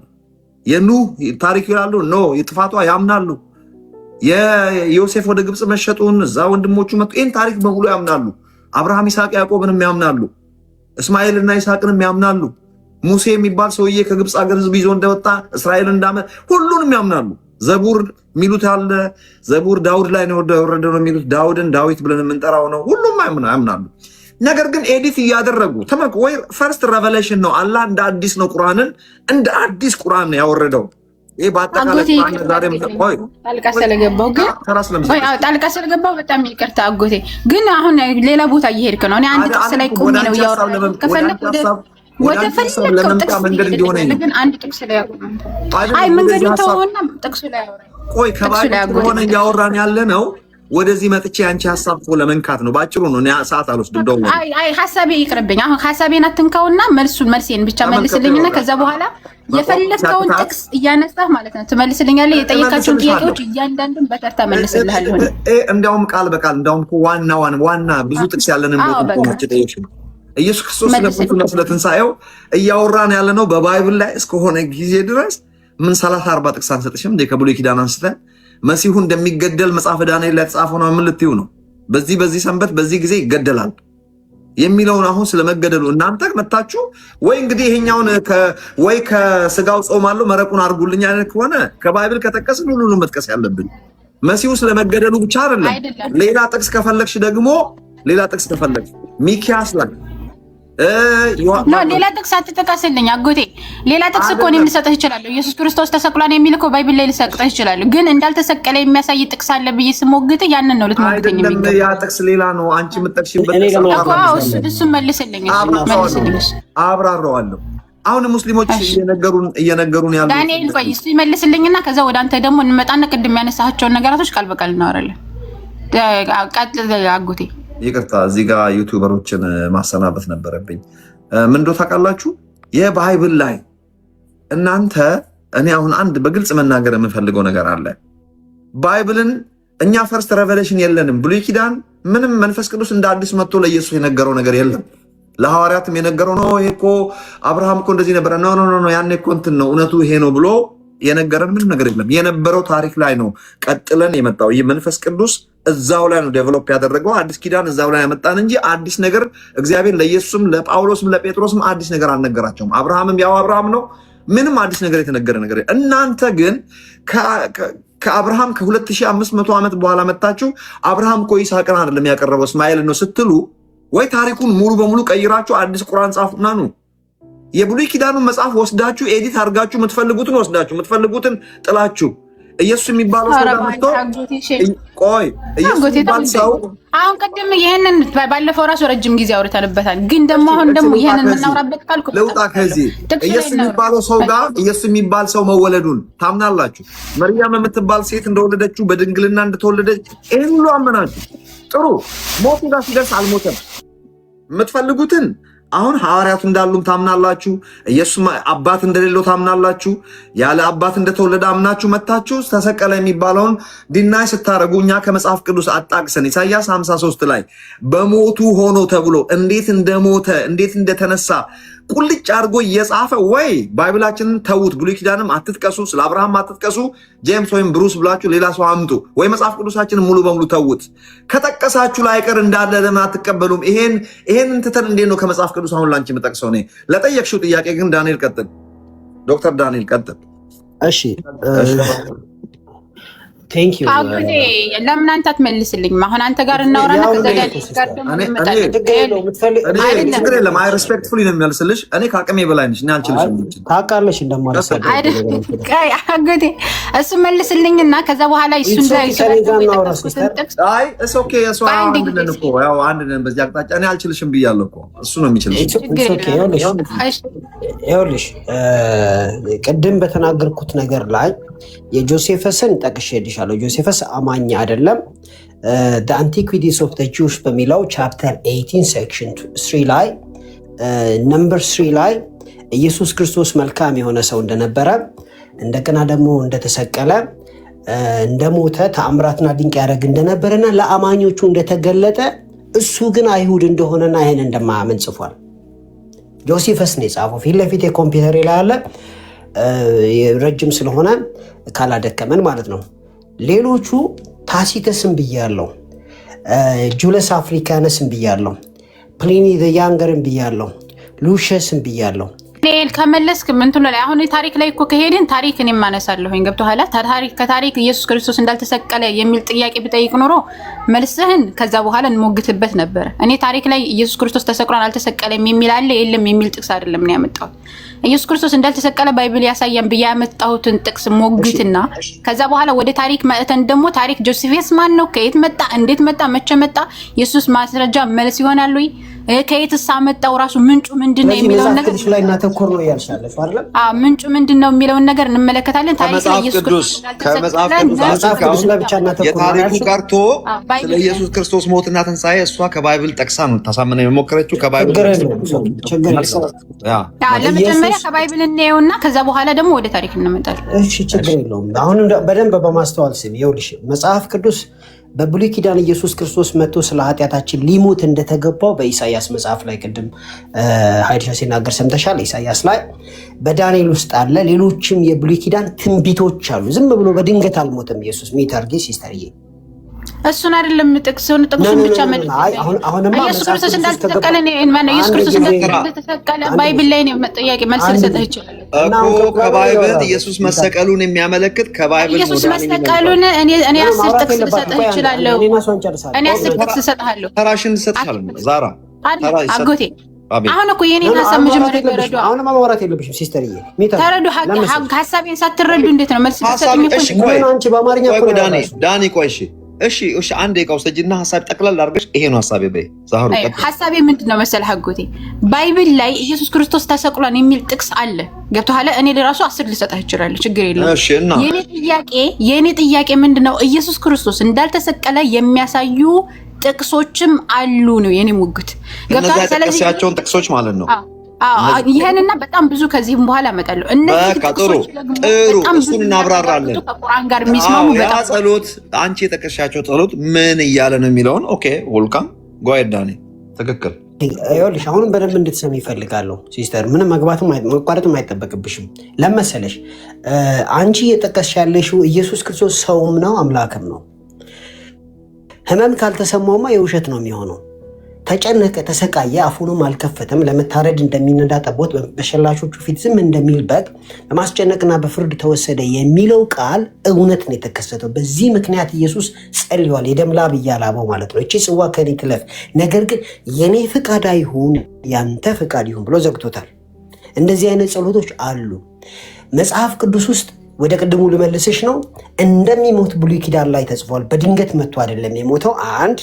የኑህ ታሪክ ይላሉ፣ ኖ የጥፋቷ ያምናሉ። የዮሴፍ ወደ ግብፅ መሸጡን እዛ ወንድሞቹ መጡ፣ ይህን ታሪክ በሙሉ ያምናሉ። አብርሃም ይስሐቅ ያዕቆብንም ያምናሉ፣ እስማኤልና ይስሐቅንም ያምናሉ። ሙሴ የሚባል ሰውዬ ከግብፅ ሀገር ህዝብ ይዞ እንደወጣ እስራኤል እንዳመ ሁሉንም ያምናሉ። ዘቡር የሚሉት አለ፣ ዘቡር ዳውድ ላይ ነው የወረደ ነው የሚሉት፣ ዳውድን ዳዊት ብለን የምንጠራው ነው። ሁሉም ያምናሉ። ነገር ግን ኤዲት እያደረጉ ተመክ ወይ ፈርስት ሬቨሌሽን ነው። አላህ እንደ አዲስ ነው ቁርአንን እንደ አዲስ ቁርአን ነው ያወረደው። ይሄ ባጠቃላይ ጣልቃ ስለገባው ግን ጣልቃ ስለገባው በጣም ይቅርታ አጎቴ። ግን አሁን ሌላ ቦታ እየሄድክ ነው። እኔ አንድ ጥቅስ ላይ ቆሜ ነው ያወራው። ከፈለክ ወደ ፈለከው ጥቅስ መንገድ እንዲሆነ ግን አንድ ጥቅስ ላይ ያቆም። አይ መንገዱ ተወውና ጥቅሱ ላይ ያወራ። ቆይ ከባይብል ሆነ ያወራን ያለ ነው። ወደዚህ መጥቼ አንቺ ሐሳብ እኮ ለመንካት ነው። ባጭሩ ነው። እኔ ሰዓት አልወስድም። ደው አይ ሐሳቤ ይቅርብኝ። አሁን ሐሳቤን አትንካውና መልሴን ብቻ መልስልኝና ከዛ በኋላ የፈለከውን ጥቅስ እያነሳህ ማለት ነው ትመልስልኛለህ። የጠየቃቸውን ጥያቄዎች እያንዳንዱን በተርታ መልስልሃለሁ። እንዲያውም ቃል በቃል እንዲያውም ዋና ብዙ ጥቅስ ያለንን ቦታዎች ጠይቅሽ ነው። ኢየሱስ ክርስቶስ ስለሞቱና ስለትንሳኤው እያወራን ያለ ነው በባይብል ላይ እስከሆነ ጊዜ ድረስ ምን 30-40 ጥቅስ አንሰጥሽም እንደ ከብሉይ ኪዳን አንስተን መሲሁ እንደሚገደል መጽሐፈ ዳንኤል ላይ ተጻፈው ነው። ምን ልትዩ ነው? በዚህ ሰንበት በዚህ ጊዜ ይገደላል የሚለውን አሁን ስለመገደሉ እናንተ መጣችሁ ወይ? እንግዲህ ይሄኛውን ወይ ከስጋው ጾማለሁ መረቁን አድርጉልኝ አይነት ከሆነ ከባይብል ከተቀስን ሁሉንም መጥቀስ ያለብን መሲሁ ስለመገደሉ ብቻ አይደለም። ሌላ ጥቅስ ከፈለግሽ ደግሞ ሌላ ጥቅስ ከፈለግሽ ሚኪያስ ላይ ሌላ ጥቅስ አትጠቀስልኝ አጎቴ። ሌላ ጥቅስ እኮ እኔም ልሰጥህ እችላለሁ። ኢየሱስ ክርስቶስ ተሰቅሏል የሚል እኮ ባይብል ላይ ልሰጥህ እችላለሁ። ግን እንዳልተሰቀለ የሚያሳይ ጥቅስ አለ ብዬ ስሞግትህ ያንን ነው ልትሞግተኝ የሚገባው። ያ ጥቅስ ሌላ ነው። አንቺ የምትጠቅሽበት እሱን መልስልኝ። አብራራዋለሁ። አሁን ሙስሊሞች እየነገሩን ያሉ ዳንኤል ቆይ እሱ ይመልስልኝና ከዛ ወደ አንተ ደግሞ እንመጣና ቅድም ያነሳቸውን ነገራቶች ቃል በቃል እናወራለን። ቀጥል አጎቴ። ይቅርታ እዚህ ጋር ዩቲዩበሮችን ማሰናበት ነበረብኝ። ምን እንደው ታውቃላችሁ የባይብል ላይ እናንተ እኔ አሁን አንድ በግልጽ መናገር የምፈልገው ነገር አለ። ባይብልን እኛ ፈርስት ሬቨሌሽን የለንም። ብሉይ ኪዳን ምንም መንፈስ ቅዱስ እንደ አዲስ መጥቶ ለኢየሱስ የነገረው ነገር የለም። ለሐዋርያትም የነገረው ነው ይሄ እኮ አብርሃም እኮ እንደዚህ ነበር ነው ያኔ እኮ እንትን ነው እውነቱ ይሄ ነው ብሎ የነገረን ምንም ነገር የለም። የነበረው ታሪክ ላይ ነው ቀጥለን የመጣው። ይህ መንፈስ ቅዱስ እዛው ላይ ነው ዴቨሎፕ ያደረገው። አዲስ ኪዳን እዛው ላይ ያመጣን እንጂ አዲስ ነገር እግዚአብሔር ለኢየሱስም ለጳውሎስም ለጴጥሮስም አዲስ ነገር አልነገራቸውም። አብርሃምም ያው አብርሃም ነው። ምንም አዲስ ነገር የተነገረ ነገር እናንተ ግን ከአብርሃም ከ2500 ዓመት በኋላ መጣችሁ አብርሃም እኮ ይስሐቅን አይደለም ያቀረበው እስማኤልን ነው ስትሉ ወይ ታሪኩን ሙሉ በሙሉ ቀይራችሁ አዲስ ቁርአን ጻፉና ነው የብሉይ ኪዳኑን መጽሐፍ ወስዳችሁ ኤዲት አድርጋችሁ የምትፈልጉትን ወስዳችሁ የምትፈልጉትን ጥላችሁ ኢየሱስ የሚባለው ሰው ጋር መጥቶ ቆይ ኢየሱስ የሚባል ሰው አሁን ቀደም ይሄንን ባለፈው ራሱ ረጅም ጊዜ አውርተንበታል። ግን ደግሞ አሁን ደግሞ ይሄንን የምናወራበት ካልኩ ለውጣ ከዚህ ኢየሱስ የሚባለው ሰው ጋር ኢየሱስ የሚባል ሰው መወለዱን ታምናላችሁ? መርያም የምትባል ሴት እንደወለደችው በድንግልና እንደተወለደች ይሄን ሁሉ አመናችሁ። ጥሩ ሞቱ ጋር ሲደርስ አልሞተም። የምትፈልጉትን አሁን ሐዋርያቱ እንዳሉም ታምናላችሁ። ኢየሱስ አባት እንደሌለው ታምናላችሁ። ያለ አባት እንደተወለደ አምናችሁ መታችሁ ተሰቀለ የሚባለውን ዲናይ ስታረጉ እኛ ከመጽሐፍ ቅዱስ አጣቅሰን ኢሳይያስ 53 ላይ በሞቱ ሆኖ ተብሎ እንዴት እንደሞተ እንዴት እንደተነሳ ቁልጭ አድርጎ እየጻፈ ወይ ባይብላችንን ተዉት፣ ብሉይ ኪዳንም አትጥቀሱ፣ ስለ አብርሃም አትጥቀሱ፣ ጄምስ ወይም ብሩስ ብላችሁ ሌላ ሰው አምጡ፣ ወይ መጽሐፍ ቅዱሳችንን ሙሉ በሙሉ ተዉት። ከጠቀሳችሁ ላይ ቀር እንዳለ ለምን አትቀበሉም? ይሄን እንትተን እንዴት ነው ከመጽሐፍ ቅዱስ አሁን ላንቺ የምጠቅሰው? እኔ ለጠየቅሽው ጥያቄ ግን ዳንኤል ቀጥል፣ ዶክተር ዳንኤል ቀጥል። እሺ ቴንክ ዩ አጉዴ ለምን አንተ አትመልስልኝም? አሁን አንተ ጋር እናወራና ከዛ ጋር ደግሞ እንመጣለን። ችግር የለም። አይ ሪስፔክትፉሊ ነው የሚመልስልሽ። እኔ ከአቅሜ በላይ ነሽ። እኔ አልችልሽም። ታውቃለሽ እንደማልሰድ አጉዴ እሱ መልስልኝና ከዛ በኋላ እሱን ላይ አይ እሱ ኦኬ እሱ አንድ ነን እኮ ያው አንድ ነን በዚህ አቅጣጫ። እኔ አልችልሽም ብያለሁ እኮ እሱ ነው የሚችልሽ። ይኸውልሽ ቅድም በተናገርኩት ነገር ላይ የጆሴፈስን ጠቅሼልሻለሁ። ጆሴፈስ አማኝ አይደለም። the antiquities of the Jews በሚለው ቻፕተር 18 ሴክሽን 3 ላይ ነምበር 3 ላይ ኢየሱስ ክርስቶስ መልካም የሆነ ሰው እንደነበረ እንደገና ደግሞ እንደተሰቀለ እንደሞተ ተአምራትና ድንቅ ያደርግ እንደነበረና ለአማኞቹ እንደተገለጠ እሱ ግን አይሁድ እንደሆነና ይሄን እንደማያምን ጽፏል። ጆሴፈስ ነው የጻፈው። ፊት ለፊት የኮምፒውተር ላይ አለ። ረጅም ስለሆነ ካላደከመን ማለት ነው። ሌሎቹ ታሲተስን ብያለሁ፣ ጁለስ አፍሪካነስን ብያለሁ፣ ፕሊኒ ዘ ያንገርን ብያለሁ፣ ሉሽስን ብያለሁ። ኔል ከመለስክ ምንቱን ላይ አሁን ታሪክ ላይ እኮ ከሄድን ታሪክን የማነሳለሁኝ ገብቶሃል። ከታሪክ ኢየሱስ ክርስቶስ እንዳልተሰቀለ የሚል ጥያቄ ብጠይቅ ኖሮ መልስህን ከዛ በኋላ እንሞግትበት ነበር። እኔ ታሪክ ላይ ኢየሱስ ክርስቶስ ተሰቅሏል አልተሰቀለም የሚል አለ የለም የሚል ጥቅስ አይደለም ነው ያመጣው። ኢየሱስ ክርስቶስ እንዳልተሰቀለ ባይብል ያሳየን ብዬ ያመጣሁትን ጥቅስ ሞግትና ከዛ በኋላ ወደ ታሪክ መጥተን ደግሞ ታሪክ ጆሴፌስ ማን ነው? ከየት መጣ? እንዴት መጣ? መቼ መጣ? ኢየሱስ ማስረጃ መልስ ይሆናል ወይ? ከየትስ አመጣው? ራሱ ምንጩ ምንድነው የሚለውን ነገር ላይ እናተኮር ነው ያልሻለሽ አይደል? ምንጩ ምንድነው የሚለውን ነገር እንመለከታለን። ታሪክ ላይ ኢየሱስ ክርስቶስ ከመጽሐፍ ቅዱስ ላይ ብቻ እናተኮር የታሪኩ ቀርቶ ስለ ኢየሱስ ክርስቶስ ሞትና ትንሣኤ እሷ ከባይብል ጠቅሳ ነው ታሳመነ የሞከረችው። ከባይብል ለመጀመሪያ ከባይብል እናየውና ከዛ በኋላ ደግሞ ወደ ታሪክ እንመጣለን። እሺ ችግር የለውም። አሁን በደንብ በማስተዋል ስም ይኸውልሽ መጽሐፍ ቅዱስ በብሉይ ኪዳን ኢየሱስ ክርስቶስ መጥቶ ስለ ኃጢአታችን ሊሞት እንደተገባው በኢሳይያስ መጽሐፍ ላይ ቅድም ሀይድሻ ሲናገር ሰምተሻል። ኢሳይያስ ላይ በዳንኤል ውስጥ አለ። ሌሎችም የብሉይ ኪዳን ትንቢቶች አሉ። ዝም ብሎ በድንገት አልሞተም ኢየሱስ። ሚታርጌ ሲስተርዬ እሱን አይደለም ጥቅሱን ብቻ መልስ ኢየሱስ ክርስቶስ እንዳልተሰቀለ ኢየሱስ ክርስቶስ እንዳልተሰቀለ ባይብል ላይ ነው ጥያቄ መልስ ልሰጥህ ይችላል እኮ ከባይብል ኢየሱስ መሰቀሉን የሚያመለክት ከባይብል ኢየሱስ መሰቀሉን እኔ 10 ጥቅስ ልሰጥህ ይችላልው። እኔ 10 ጥቅስ ልሰጥሃለሁ። ተራሽን ልሰጥሃለሁ ዛራ አጎቴ አሁን እኮ የኔን ሀሳብ መጀመሪያ ተረዱ። አሁን ማውራት የለብሽም ሲስተርዬ። ተረዱ ሀሳቤን ሳትረዱ እንዴት ነው መልስ ልሰጥህ? አንቺ በአማርኛ እኮ ዳኒ ቆይ እሺ አንዴ ቀውሰጅና ሐሳብ ጠቅላላ አድርገሽ ይሄ ነው ሐሳቤ በይ ዛህሩ ሐሳቤ ምንድነው መሰለህ አጎቴ ባይብል ላይ ኢየሱስ ክርስቶስ ተሰቅሏል የሚል ጥቅስ አለ ገብቶሃል እኔ ለራሱ 10 ልሰጥህ ይችላል ችግር የለም እሺ እና የኔ ጥያቄ ምንድነው ኢየሱስ ክርስቶስ እንዳልተሰቀለ የሚያሳዩ ጥቅሶችም አሉ ነው የኔ ሙግት ገብቶሃል ስለዚህ ያቸውን ጥቅሶች ማለት ነው ይሄንና በጣም ብዙ ከዚህም በኋላ አመጣለሁ እነዚህ ጥሩ እሱን እናብራራለን ከቁርአን ጋር የሚስማሙ በጣም ጸሎት አንቺ የተከሻቸው ጸሎት ምን እያለ ነው የሚለውን ኦኬ ወልካም ጎይዳኔ ትክክል ይኸውልሽ አሁንም በደንብ እንድትሰሚ ይፈልጋለሁ ሲስተር ምንም መቋረጥም አይጠበቅብሽም ለመሰለሽ አንቺ እየጠቀስሽ ያለሽው ኢየሱስ ክርስቶስ ሰውም ነው አምላክም ነው ህመም ካልተሰማውማ የውሸት ነው የሚሆነው ተጨነቀ ተሰቃየ አፉንም አልከፈተም ለመታረድ እንደሚነዳ ጠቦት በሸላቾቹ ፊት ዝም እንደሚል በግ በማስጨነቅና በፍርድ ተወሰደ የሚለው ቃል እውነት ነው የተከሰተው በዚህ ምክንያት ኢየሱስ ጸልዮአል የደም ላብ እያላበው ማለት ነው እቺ ጽዋ ከኔ ትለፍ ነገር ግን የኔ ፍቃድ አይሁን ያንተ ፍቃድ ይሁን ብሎ ዘግቶታል እንደዚህ አይነት ጸሎቶች አሉ መጽሐፍ ቅዱስ ውስጥ ወደ ቅድሙ ልመልስሽ ነው እንደሚሞት ብሉይ ኪዳን ላይ ተጽፏል በድንገት መጥቶ አይደለም የሞተው አንድ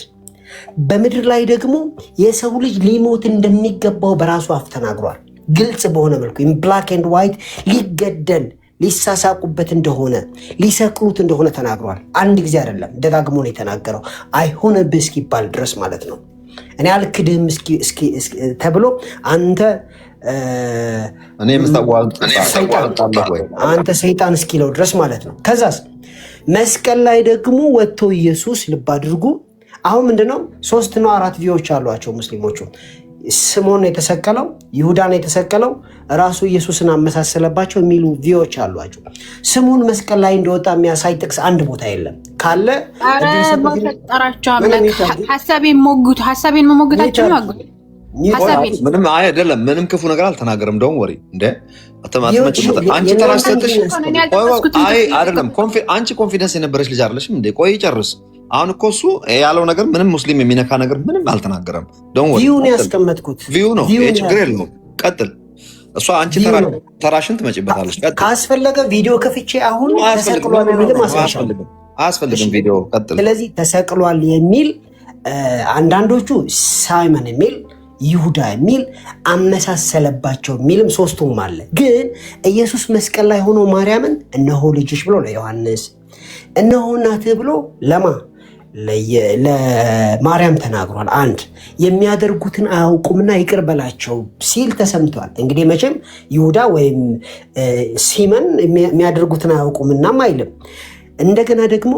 በምድር ላይ ደግሞ የሰው ልጅ ሊሞት እንደሚገባው በራሱ አፍ ተናግሯል ግልጽ በሆነ መልኩ in black and white ሊገደል ሊሳሳቁበት እንደሆነ ሊሰቅሉት እንደሆነ ተናግሯል አንድ ጊዜ አይደለም ደጋግሞ ነው የተናገረው አይሆንብህ እስኪባል ድረስ ማለት ነው እኔ አልክድህም እስኪ ተብሎ አንተ አንተ ሰይጣን እስኪለው ድረስ ማለት ነው ከዛስ መስቀል ላይ ደግሞ ወጥቶ ኢየሱስ ልብ አድርጉ አሁን ምንድነው 3 እና 4 ቪዲዮዎች አሏቸው ሙስሊሞቹ ስሞን የተሰቀለው ይሁዳን የተሰቀለው ራሱ ኢየሱስን አመሳሰለባቸው የሚሉ ቪዲዮዎች አሏቸው ስሙን መስቀል ላይ እንደወጣ የሚያሳይ ጥቅስ አንድ ቦታ የለም ካለ ተጠራቸው አምላክ ሐሳቤን መሞግታቸው ነው አጉ ሐሳቤን ምንም አይደለም ምንም ክፉ ነገር አልተናገረም ደው ወሬ እንደ አንቺ ተራስተሽ አይደለም አንቺ ኮንፊደንስ የነበረሽ ልጅ አይደለሽም እንዴ ቆይ ጨርስ አሁን እኮ እሱ ያለው ነገር ምንም ሙስሊም የሚነካ ነገር ምንም አልተናገረም ደው ቪው ነው ያስቀመጥኩት ቪው ነው ችግር የለውም ቀጥል እሷ አንቺ ተራሽን ትመጪበታለሽ ካስፈለገ ቪዲዮ ከፍቼ አሁን ተሰቅሏል የሚል ማሳየሻለሁ አያስፈልግም ቪዲዮ ቀጥል ስለዚህ ተሰቅሏል የሚል አንዳንዶቹ ሳይመን የሚል ይሁዳ የሚል አመሳሰለባቸው የሚልም ሶስቱም አለ ግን ኢየሱስ መስቀል ላይ ሆኖ ማርያምን እነሆ ልጅሽ ብሎ ለዮሐንስ እነሆ እናትህ ብሎ ለማርያም ተናግሯል አንድ የሚያደርጉትን አያውቁምና ይቅር በላቸው ሲል ተሰምቷል እንግዲህ መቼም ይሁዳ ወይም ሲመን የሚያደርጉትን አያውቁምናም አይልም እንደገና ደግሞ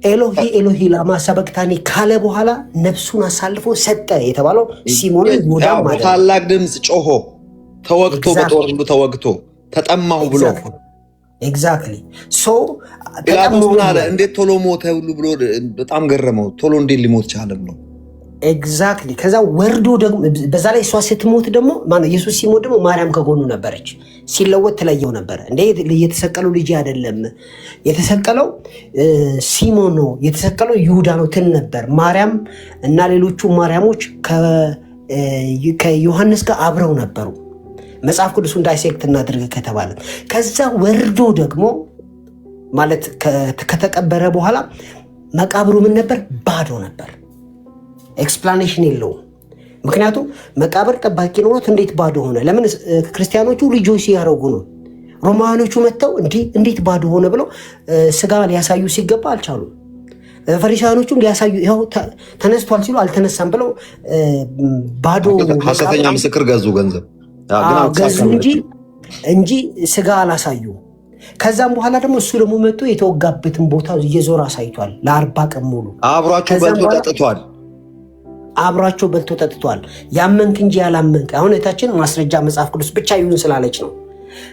ኤሎሂ ኤሎሂ ላማ ሰበክታኒ ካለ በኋላ ነፍሱን አሳልፎ ሰጠ የተባለው ሲሞን ይሁዳ ማለት ታላቅ ድምጽ ጮሆ ተወግቶ በጦር ሁሉ ተወግቶ ተጠማሁ ብሎ ኤግዛክትሊ ሶ ተጠማሁና እንዴት ቶሎ ሞተ ሁሉ ብሎ በጣም ገረመው ቶሎ እንዴት ሊሞት ቻለ ብሎ ኤግዛክትሊ ከዛ ወርዶ ደግሞ በዛ ላይ እሷ ስትሞት ደግሞ ማነው ኢየሱስ ሲሞት ደግሞ ማርያም ከጎኑ ነበረች ሲለወጥ ተለየው ነበር እንዴ የተሰቀለው ልጅ አይደለም የተሰቀለው ሲሞን ነው የተሰቀለው ይሁዳ ነው ትል ነበር ማርያም እና ሌሎቹ ማርያሞች ከዮሐንስ ጋር አብረው ነበሩ መጽሐፍ ቅዱሱን ዳይሴክት እናድርግ ከተባለ ከዛ ወርዶ ደግሞ ማለት ከተቀበረ በኋላ መቃብሩ ምን ነበር? ባዶ ነበር። ኤክስፕላኔሽን የለውም። ምክንያቱም መቃብር ጠባቂ ኖሮት እንዴት ባዶ ሆነ? ለምን ክርስቲያኖቹ ሪጆይስ ያደረጉ ነው። ሮማኖቹ መጥተው እንዴት ባዶ ሆነ ብለው ስጋ ሊያሳዩ ሲገባ አልቻሉም። ፈሪሳውያኖቹም ሊያሳዩ ይኸው ተነስቷል ሲሉ አልተነሳም ብለው ባዶ ሐሰተኛ ምስክር ገዙ፣ ገንዘብ ገዙ እንጂ ስጋ አላሳዩ። ከዛም በኋላ ደግሞ እሱ ደግሞ መጥቶ የተወጋበትን ቦታ እየዞረ አሳይቷል። ለ40 ቀን ሙሉ አብሯቸው በልቶ ጠጥቷል። ያመንክ እንጂ ያላመንክ። አሁን እታችን ማስረጃ መጽሐፍ ቅዱስ ብቻ ይሁን ስላለች ነው።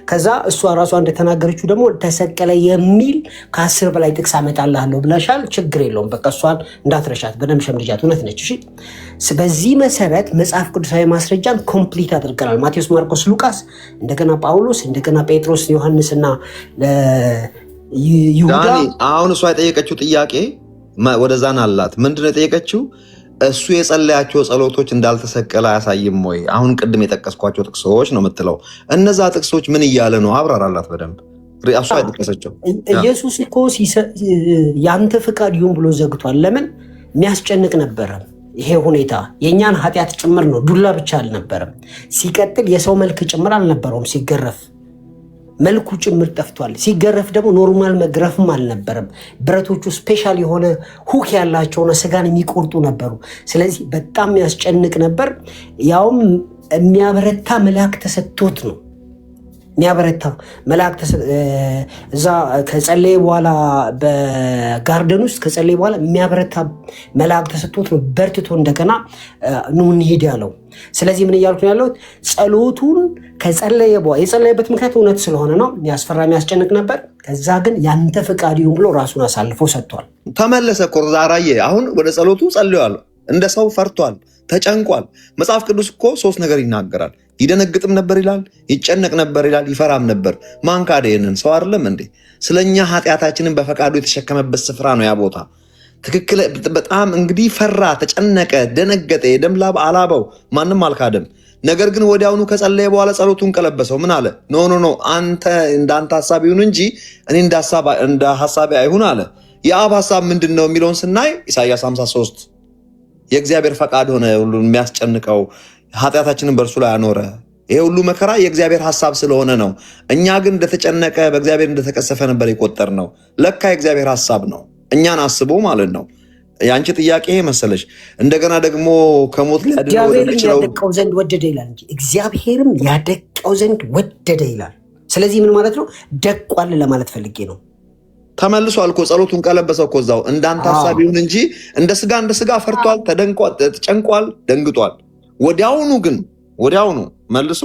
ከዛ እሷ ራሷ እንደተናገረችው ደግሞ ተሰቀለ የሚል ከ10 በላይ ጥቅስ አመጣልሃለሁ ብለሻል። ችግር የለውም በቃ እሷን እንዳትረሻት፣ በደንብ ሸምድጃት። እውነት ነች። እሺ በዚህ መሰረት መጽሐፍ ቅዱሳዊ ማስረጃን ኮምፕሊት አድርገናል። ማቴዎስ፣ ማርቆስ፣ ሉቃስ፣ እንደገና ጳውሎስ፣ እንደገና ጴጥሮስ፣ ዮሐንስና ይሁዳ። አሁን እሷ የጠየቀችው ጥያቄ ወደዛን አላት። ምንድነው የጠየቀችው? እሱ የጸለያቸው ጸሎቶች እንዳልተሰቀለ አያሳይም ወይ? አሁን ቅድም የጠቀስኳቸው ጥቅሶች ነው የምትለው። እነዛ ጥቅሶች ምን እያለ ነው? አብራራላት በደንብ። እሷ የጠቀሰችው ኢየሱስ እኮ ያንተ ፍቃድ ይሁን ብሎ ዘግቷል። ለምን? የሚያስጨንቅ ነበረ ይሄ ሁኔታ። የእኛን ኃጢአት ጭምር ነው፣ ዱላ ብቻ አልነበረም። ሲቀጥል የሰው መልክ ጭምር አልነበረውም። ሲገረፍ መልኩ ጭምር ጠፍቷል። ሲገረፍ ደግሞ ኖርማል መግረፍም አልነበረም። ብረቶቹ ስፔሻል የሆነ ሁክ ያላቸውና ስጋን የሚቆርጡ ነበሩ። ስለዚህ በጣም ያስጨንቅ ነበር። ያውም የሚያበረታ መልአክ ተሰጥቶት ነው። የሚያበረታ መልአክ እዛ ከጸለየ በኋላ በጋርደን ውስጥ ከጸለየ በኋላ የሚያበረታ መልአክ ተሰጥቶት ነው በርትቶ እንደገና ኑ እንሂድ ያለው። ስለዚህ ምን እያልኩ ያለው ጸሎቱን ከጸለየ በኋላ የጸለየበት ምክንያት እውነት ስለሆነ ነው። ያስፈራ የሚያስጨንቅ ነበር። ከዛ ግን ያንተ ፍቃድ ይሁን ብሎ ራሱን አሳልፎ ሰጥቷል። ተመለሰ እኮ ዛራዬ። አሁን ወደ ጸሎቱ ጸልዮአል። እንደ ሰው ፈርቷል፣ ተጨንቋል። መጽሐፍ ቅዱስ እኮ 3 ነገር ይናገራል። ይደነግጥም ነበር ይላል፣ ይጨነቅ ነበር ይላል፣ ይፈራም ነበር። ማን ካደ? ይህንን ሰው አይደለም እንዴ? ስለኛ ኃጢአታችንን በፈቃዱ የተሸከመበት ስፍራ ነው ያ ቦታ። ትክክል። በጣም እንግዲህ ፈራ፣ ተጨነቀ፣ ደነገጠ፣ የደም ላብ አላበው። ማንም አልካደም። ነገር ግን ወዲያውኑ ከጸለየ በኋላ ጸሎቱን ቀለበሰው። ምን አለ? ኖ አንተ እንዳንተ ሐሳብ ይሁን እንጂ እኔ እንደ ሐሳቤ አይሁን አለ። የአብ ሐሳብ ምንድን ነው የሚለውን ስናይ ኢሳይያስ 53 የእግዚአብሔር ፈቃድ ሆነ ሁሉን የሚያስጨንቀው ኃጢአታችንን በእርሱ ላይ አኖረ። ይሄ ሁሉ መከራ የእግዚአብሔር ሐሳብ ስለሆነ ነው። እኛ ግን እንደተጨነቀ በእግዚአብሔር እንደተቀሰፈ ነበር የቆጠር ነው። ለካ የእግዚአብሔር ሐሳብ ነው፣ እኛን አስቦ ማለት ነው። የአንቺ ጥያቄ ይሄ መሰለሽ። እንደገና ደግሞ ከሞት ሊያድነው ያደቀው ዘንድ ወደደ ይላል እንጂ እግዚአብሔርም ያደቀው ዘንድ ወደደ ይላል። ስለዚህ ምን ማለት ነው? ደቋል ለማለት ፈልጌ ነው። ተመልሷል እኮ ጸሎቱን ቀለበሰው እኮ እዛው። እንዳንተ ሐሳብ ይሁን እንጂ እንደ ስጋ ፈርቷል፣ ተደንቋል፣ ተጨንቋል፣ ደንግጧል። ወዲያውኑ መልሶ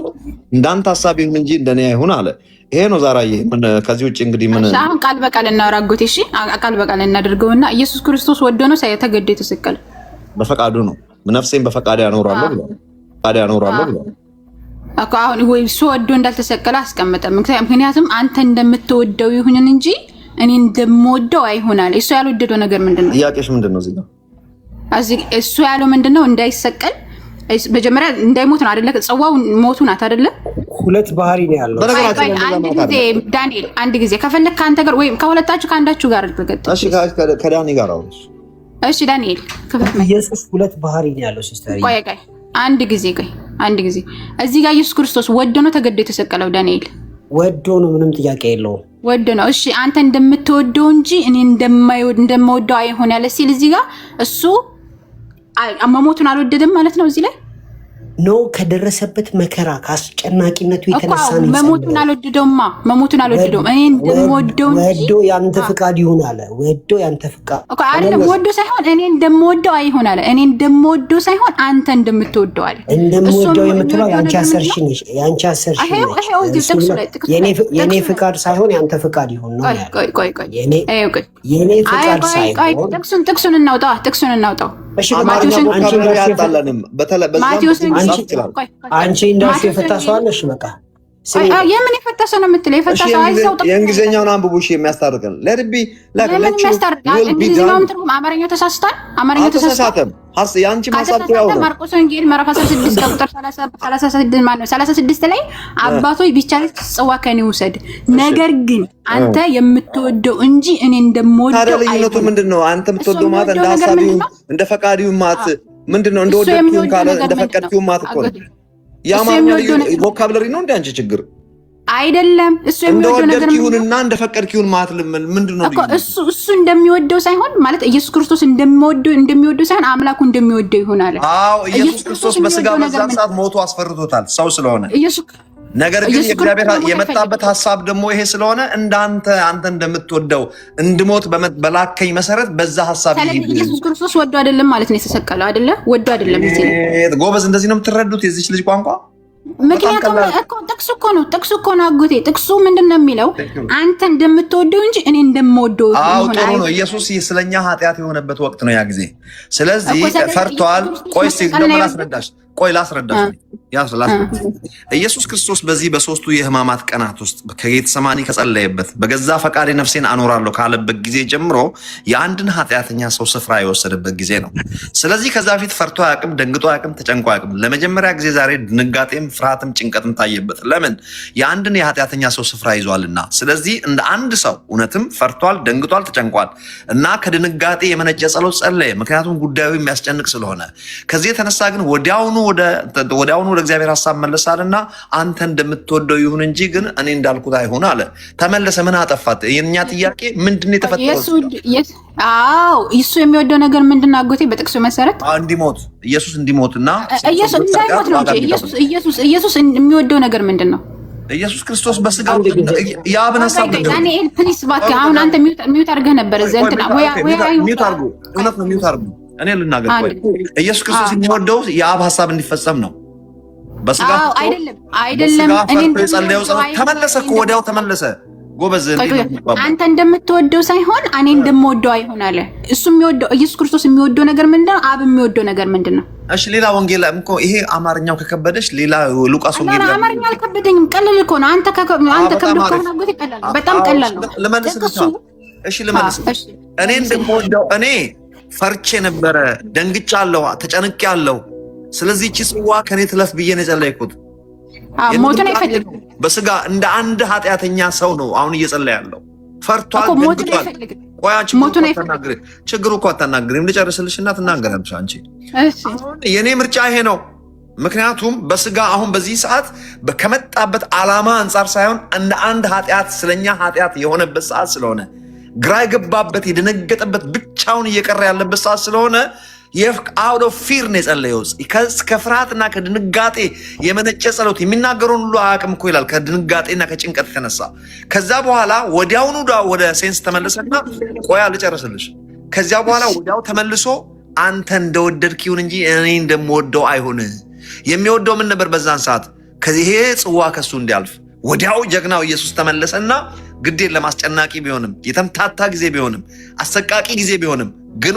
እንዳንተ ሐሳብ ይሁን እንጂ እንደኔ አይሁን አለ። ይሄ ነው ዛራዬ። ምን ከዚህ ውጭ እንግዲህ ምን አሁን ቃል በቃል እናወራጉት። እሺ ቃል በቃል እናደርገውና ኢየሱስ ክርስቶስ ወዶ ነው ሳይተገደ የተሰቀለ? በፈቃዱ ነው። ነፍሴን በፈቃድ ያኖራለሁ ብሎ እኮ አሁን ወይ እሱ ወዶ እንዳልተሰቀለ አስቀመጠ። ምክንያቱም አንተ እንደምትወደው ይሁን እንጂ እኔ እንደምወደው አይሆን አለ። እሱ ያልወደደው ነገር ምንድነው? ጥያቄሽ ምንድነው? እሱ ያለው ምንድነው? እንዳይሰቀል መጀመሪያ እንዳይሞት ነው አይደለ? ጽዋው ሞቱ ናት አይደለ? ሁለት ባህሪ ነው ያለው። ዳንኤል አንድ ጊዜ ከፈለክ ከአንተ ጋር ወይም ከሁለታችሁ ከአንዳችሁ ጋር ልትገጥ። እሺ ከዳኒ ጋር አሁን እሺ ዳንኤል ኢየሱስ ሁለት ባህሪ ነው ያለው ሲስተር። ቆይ አንድ ጊዜ እዚህ ጋር ኢየሱስ ክርስቶስ ወዶ ነው ተገዶ የተሰቀለው? ዳንኤል ወዶ ነው፣ ምንም ጥያቄ የለውም። ወዶ ነው። እሺ አንተ እንደምትወደው እንጂ እኔ እንደማወደው አይሆን ያለ ሲል እዚህ ጋር እሱ መሞቱን አልወደደም ማለት ነው። እዚህ ላይ ኖ ከደረሰበት መከራ ከአስጨናቂነቱ የተነሳ ነው። መሞቱን አልወደደውም። እኔ እንደምወደው እንጂ ወዶ ያንተ ፍቃድ ይሁን አለ። ወዶ ያንተ ፍቃድ እኮ አይደለም። ወዶ ሳይሆን እኔ እንደምወደው አይሆን አለ። እኔ እንደምወደው ሳይሆን አንተ እንደምትወደው አለ። እንደምወደው የምትለው ያንቺ አሰርሽን ነሽ። የኔ ፍቃድ ሳይሆን ያንተ ፍቃድ ይሁን ነው። ቆይ የኔ ፍቃድ ሳይሆን ጥቅሱን እናውጣው። እሺ አንቺ እንዳልሽ የፈታ ሰው አለሽ። በቃ የምን የፈታ ሰው ነው የምትለው? የፈታ ሰው አይዘው የእንግሊዝኛውን አንብቡ። እሺ የሚያስታርቀን ለርቢ አማርኛው ተሳስቷል። ያንቺ ሐሳብ ያው ነው። ማርቆስ ወንጌል ምዕራፍ 16 ቁጥር 36 ማለት ነው 36 ላይ አባቶች ቢቻል ጽዋ ከኔ ውሰድ፣ ነገር ግን አንተ የምትወደው እንጂ እኔ እንደምወደው አይደለም። ልዩነቱ ምንድነው? አንተ የምትወደው ማለት እንደ ሐሳቢው እንደ ፈቃዲው ማለት ምንድነው? እንደወደድኩ ካለ እንደፈቀድኩ ማለት እኮ ነው። ያማርኛ ቮካብለሪ ነው እንደ አንቺ ችግር አይደለም። እሱ የሚወደው ነገር ይሁንና እንደፈቀድኩ ማለት ምንድነው እኮ እሱ እንደሚወደው ሳይሆን ማለት ኢየሱስ ክርስቶስ እንደሚወደው ሳይሆን አምላኩ እንደሚወደው ይሆናል። አዎ ኢየሱስ ክርስቶስ በስጋ በዛን ሰዓት ሞቶ አስፈርቶታል ሰው ስለሆነ። ነገር ግን የእግዚአብሔር የመጣበት ሐሳብ ደግሞ ይሄ ስለሆነ እንዳንተ እንደምትወደው እንድሞት በላከኝ መሰረት በዛ ሐሳብ ይሄድ። ኢየሱስ ክርስቶስ ወዶ አይደለም ማለት ነው የተሰቀለው አይደለ? ወዶ አይደለም ጎበዝ፣ እንደዚህ ነው የምትረዱት የዚች ልጅ ቋንቋ። ምክንያቱም እኮ ጥቅሱ እኮ ነው አጎቴ። ጥቅሱ ምንድነው የሚለው? አንተ እንደምትወደው እንጂ እኔ እንደምወደው ይሆናል። አዎ ጥሩ ነው። ኢየሱስ ስለኛ ኃጢአት የሆነበት ወቅት ነው ያ ጊዜ። ስለዚህ ፈርቷል። ቆይ ላስረዳሽ። ኢየሱስ ክርስቶስ በዚህ በሶስቱ የሕማማት ቀናት ውስጥ ከጌተሰማኒ ከጸለየበት በገዛ ፈቃዴ ነፍሴን አኖራለሁ ካለበት ጊዜ ጀምሮ የአንድን ኃጢአተኛ ሰው ስፍራ የወሰደበት ጊዜ ነው። ስለዚህ ከዛ በፊት ፈርቶ አያውቅም፣ ደንግጦ አያውቅም፣ ተጨንቆ አያውቅም። ለመጀመሪያ ጊዜ ዛሬ ድንጋጤም ፍርሃትም ጭንቀትም ታየበት። ለምን? የአንድን የኃጢአተኛ ሰው ስፍራ ይዟልና። ስለዚህ እንደ አንድ ሰው እውነትም ፈርቷል፣ ደንግጧል፣ ተጨንቋል እና ከድንጋጤ የመነጨ ጸሎት ጸለየ። ምክንያቱም ጉዳዩ የሚያስጨንቅ ስለሆነ። ከዚህ የተነሳ ግን ወዲያውኑ ወደ እግዚአብሔር ሐሳብ መለሳልና አንተ እንደምትወደው ይሁን እንጂ ግን እኔ እንዳልኩት አይሁን አለ። ተመለሰ። ምን አጠፋት? የኛ ጥያቄ ምንድነው የተፈጠረው? እሱ የሚወደው ነገር ምንድነው አጎቴ? በጥቅሱ መሰረት ኢየሱስ እንዲሞትና ኢየሱስ እንዳይሞት ነው እንጂ ኢየሱስ የሚወደው ነገር ምንድነው? ኢየሱስ ክርስቶስ በስጋ የአብን ሐሳብ ዳንኤል ፕሊስ እባክህ። አሁን አንተ ሚውት አድርገህ ነበር ዘንትና ሚውት አድርጉ። እውነት ነው ሚውት አድርጉ። እኔ ልናገር። ቆይ ኢየሱስ ክርስቶስ የሚወደው የአብ ሐሳብ እንዲፈጸም ነው። በስጋ አይደለም። እኔ ጸልየው ተመለሰ እኮ ወዲያው ተመለሰ። ጎበዝ አንተ እንደምትወደው ሳይሆን እኔ እንደምወደው አይሆን አለ። እሱ የሚወደው ኢየሱስ ክርስቶስ የሚወደው ነገር ምንድነው? አብ የሚወደው ነገር ምንድነው? እሺ ሌላ ወንጌል እኮ ይሄ አማርኛው ከከበደሽ ሌላ ሉቃስ ወንጌል ላይ አማርኛ አልከበደኝም። ቀለል እኮ ነው። አንተ ከብዶ ከሆነ አጎቴ ቀላል ነው፣ በጣም ቀላል ነው። ልመልስልሽ። እሺ ልመልስልሽ። እኔ እንደምወደው እኔ ፈርቼ ነበረ፣ ደንግጫለሁ፣ ተጨንቄያለሁ። ስለዚህ እቺ ጽዋ ከኔ ትለፍ ብዬ ነው የጸለይኩት። ሞቱን አይፈልግም። በስጋ እንደ አንድ ኃጢአተኛ ሰው ነው አሁን እየጸለየ ያለው። ፈርቷል፣ ደንግጧል። ቆይ አንቺ ችግሩ እኮ አታናግሪም። ልጨርስልሽና ትናገራለሽ አንቺ። የኔ ምርጫ ይሄ ነው። ምክንያቱም በስጋ አሁን በዚህ ሰዓት ከመጣበት ዓላማ አንጻር ሳይሆን እንደ አንድ ኃጢአት ስለኛ ኃጢአት የሆነበት ሰዓት ስለሆነ ግራ የገባበት የደነገጠበት ብቻውን እየቀረ ያለበት ሰዓት ስለሆነ አውት ኦፍ ፊር ነው የጸለየው። ከፍርሃትና ከድንጋጤ የመነጨ ጸሎት የሚናገረውን ሁሉ አያውቅም እኮ ይላል። ከድንጋጤና ከጭንቀት የተነሳ ከዛ በኋላ ወዲያውኑ ወደ ሴንስ ተመለሰና ቆያ ልጨርስልሽ። ከዚያ በኋላ ወዲያው ተመልሶ አንተ እንደወደድክ ይሁን እንጂ እኔ እንደምወደው አይሁን። የሚወደው ምን ነበር በዛን ሰዓት? ከዚህ ጽዋ ከሱ እንዲያልፍ ወዲያው ጀግናው ኢየሱስ ተመለሰና ግዴን ለማስጨናቂ ቢሆንም የተምታታ ጊዜ ቢሆንም አሰቃቂ ጊዜ ቢሆንም ግን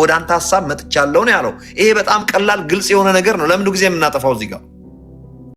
ወደ አንተ ሐሳብ መጥቻለሁ ነው ያለው። ይሄ በጣም ቀላል ግልጽ የሆነ ነገር ነው። ለምን ጊዜ የምናጠፋው እዚህ ጋር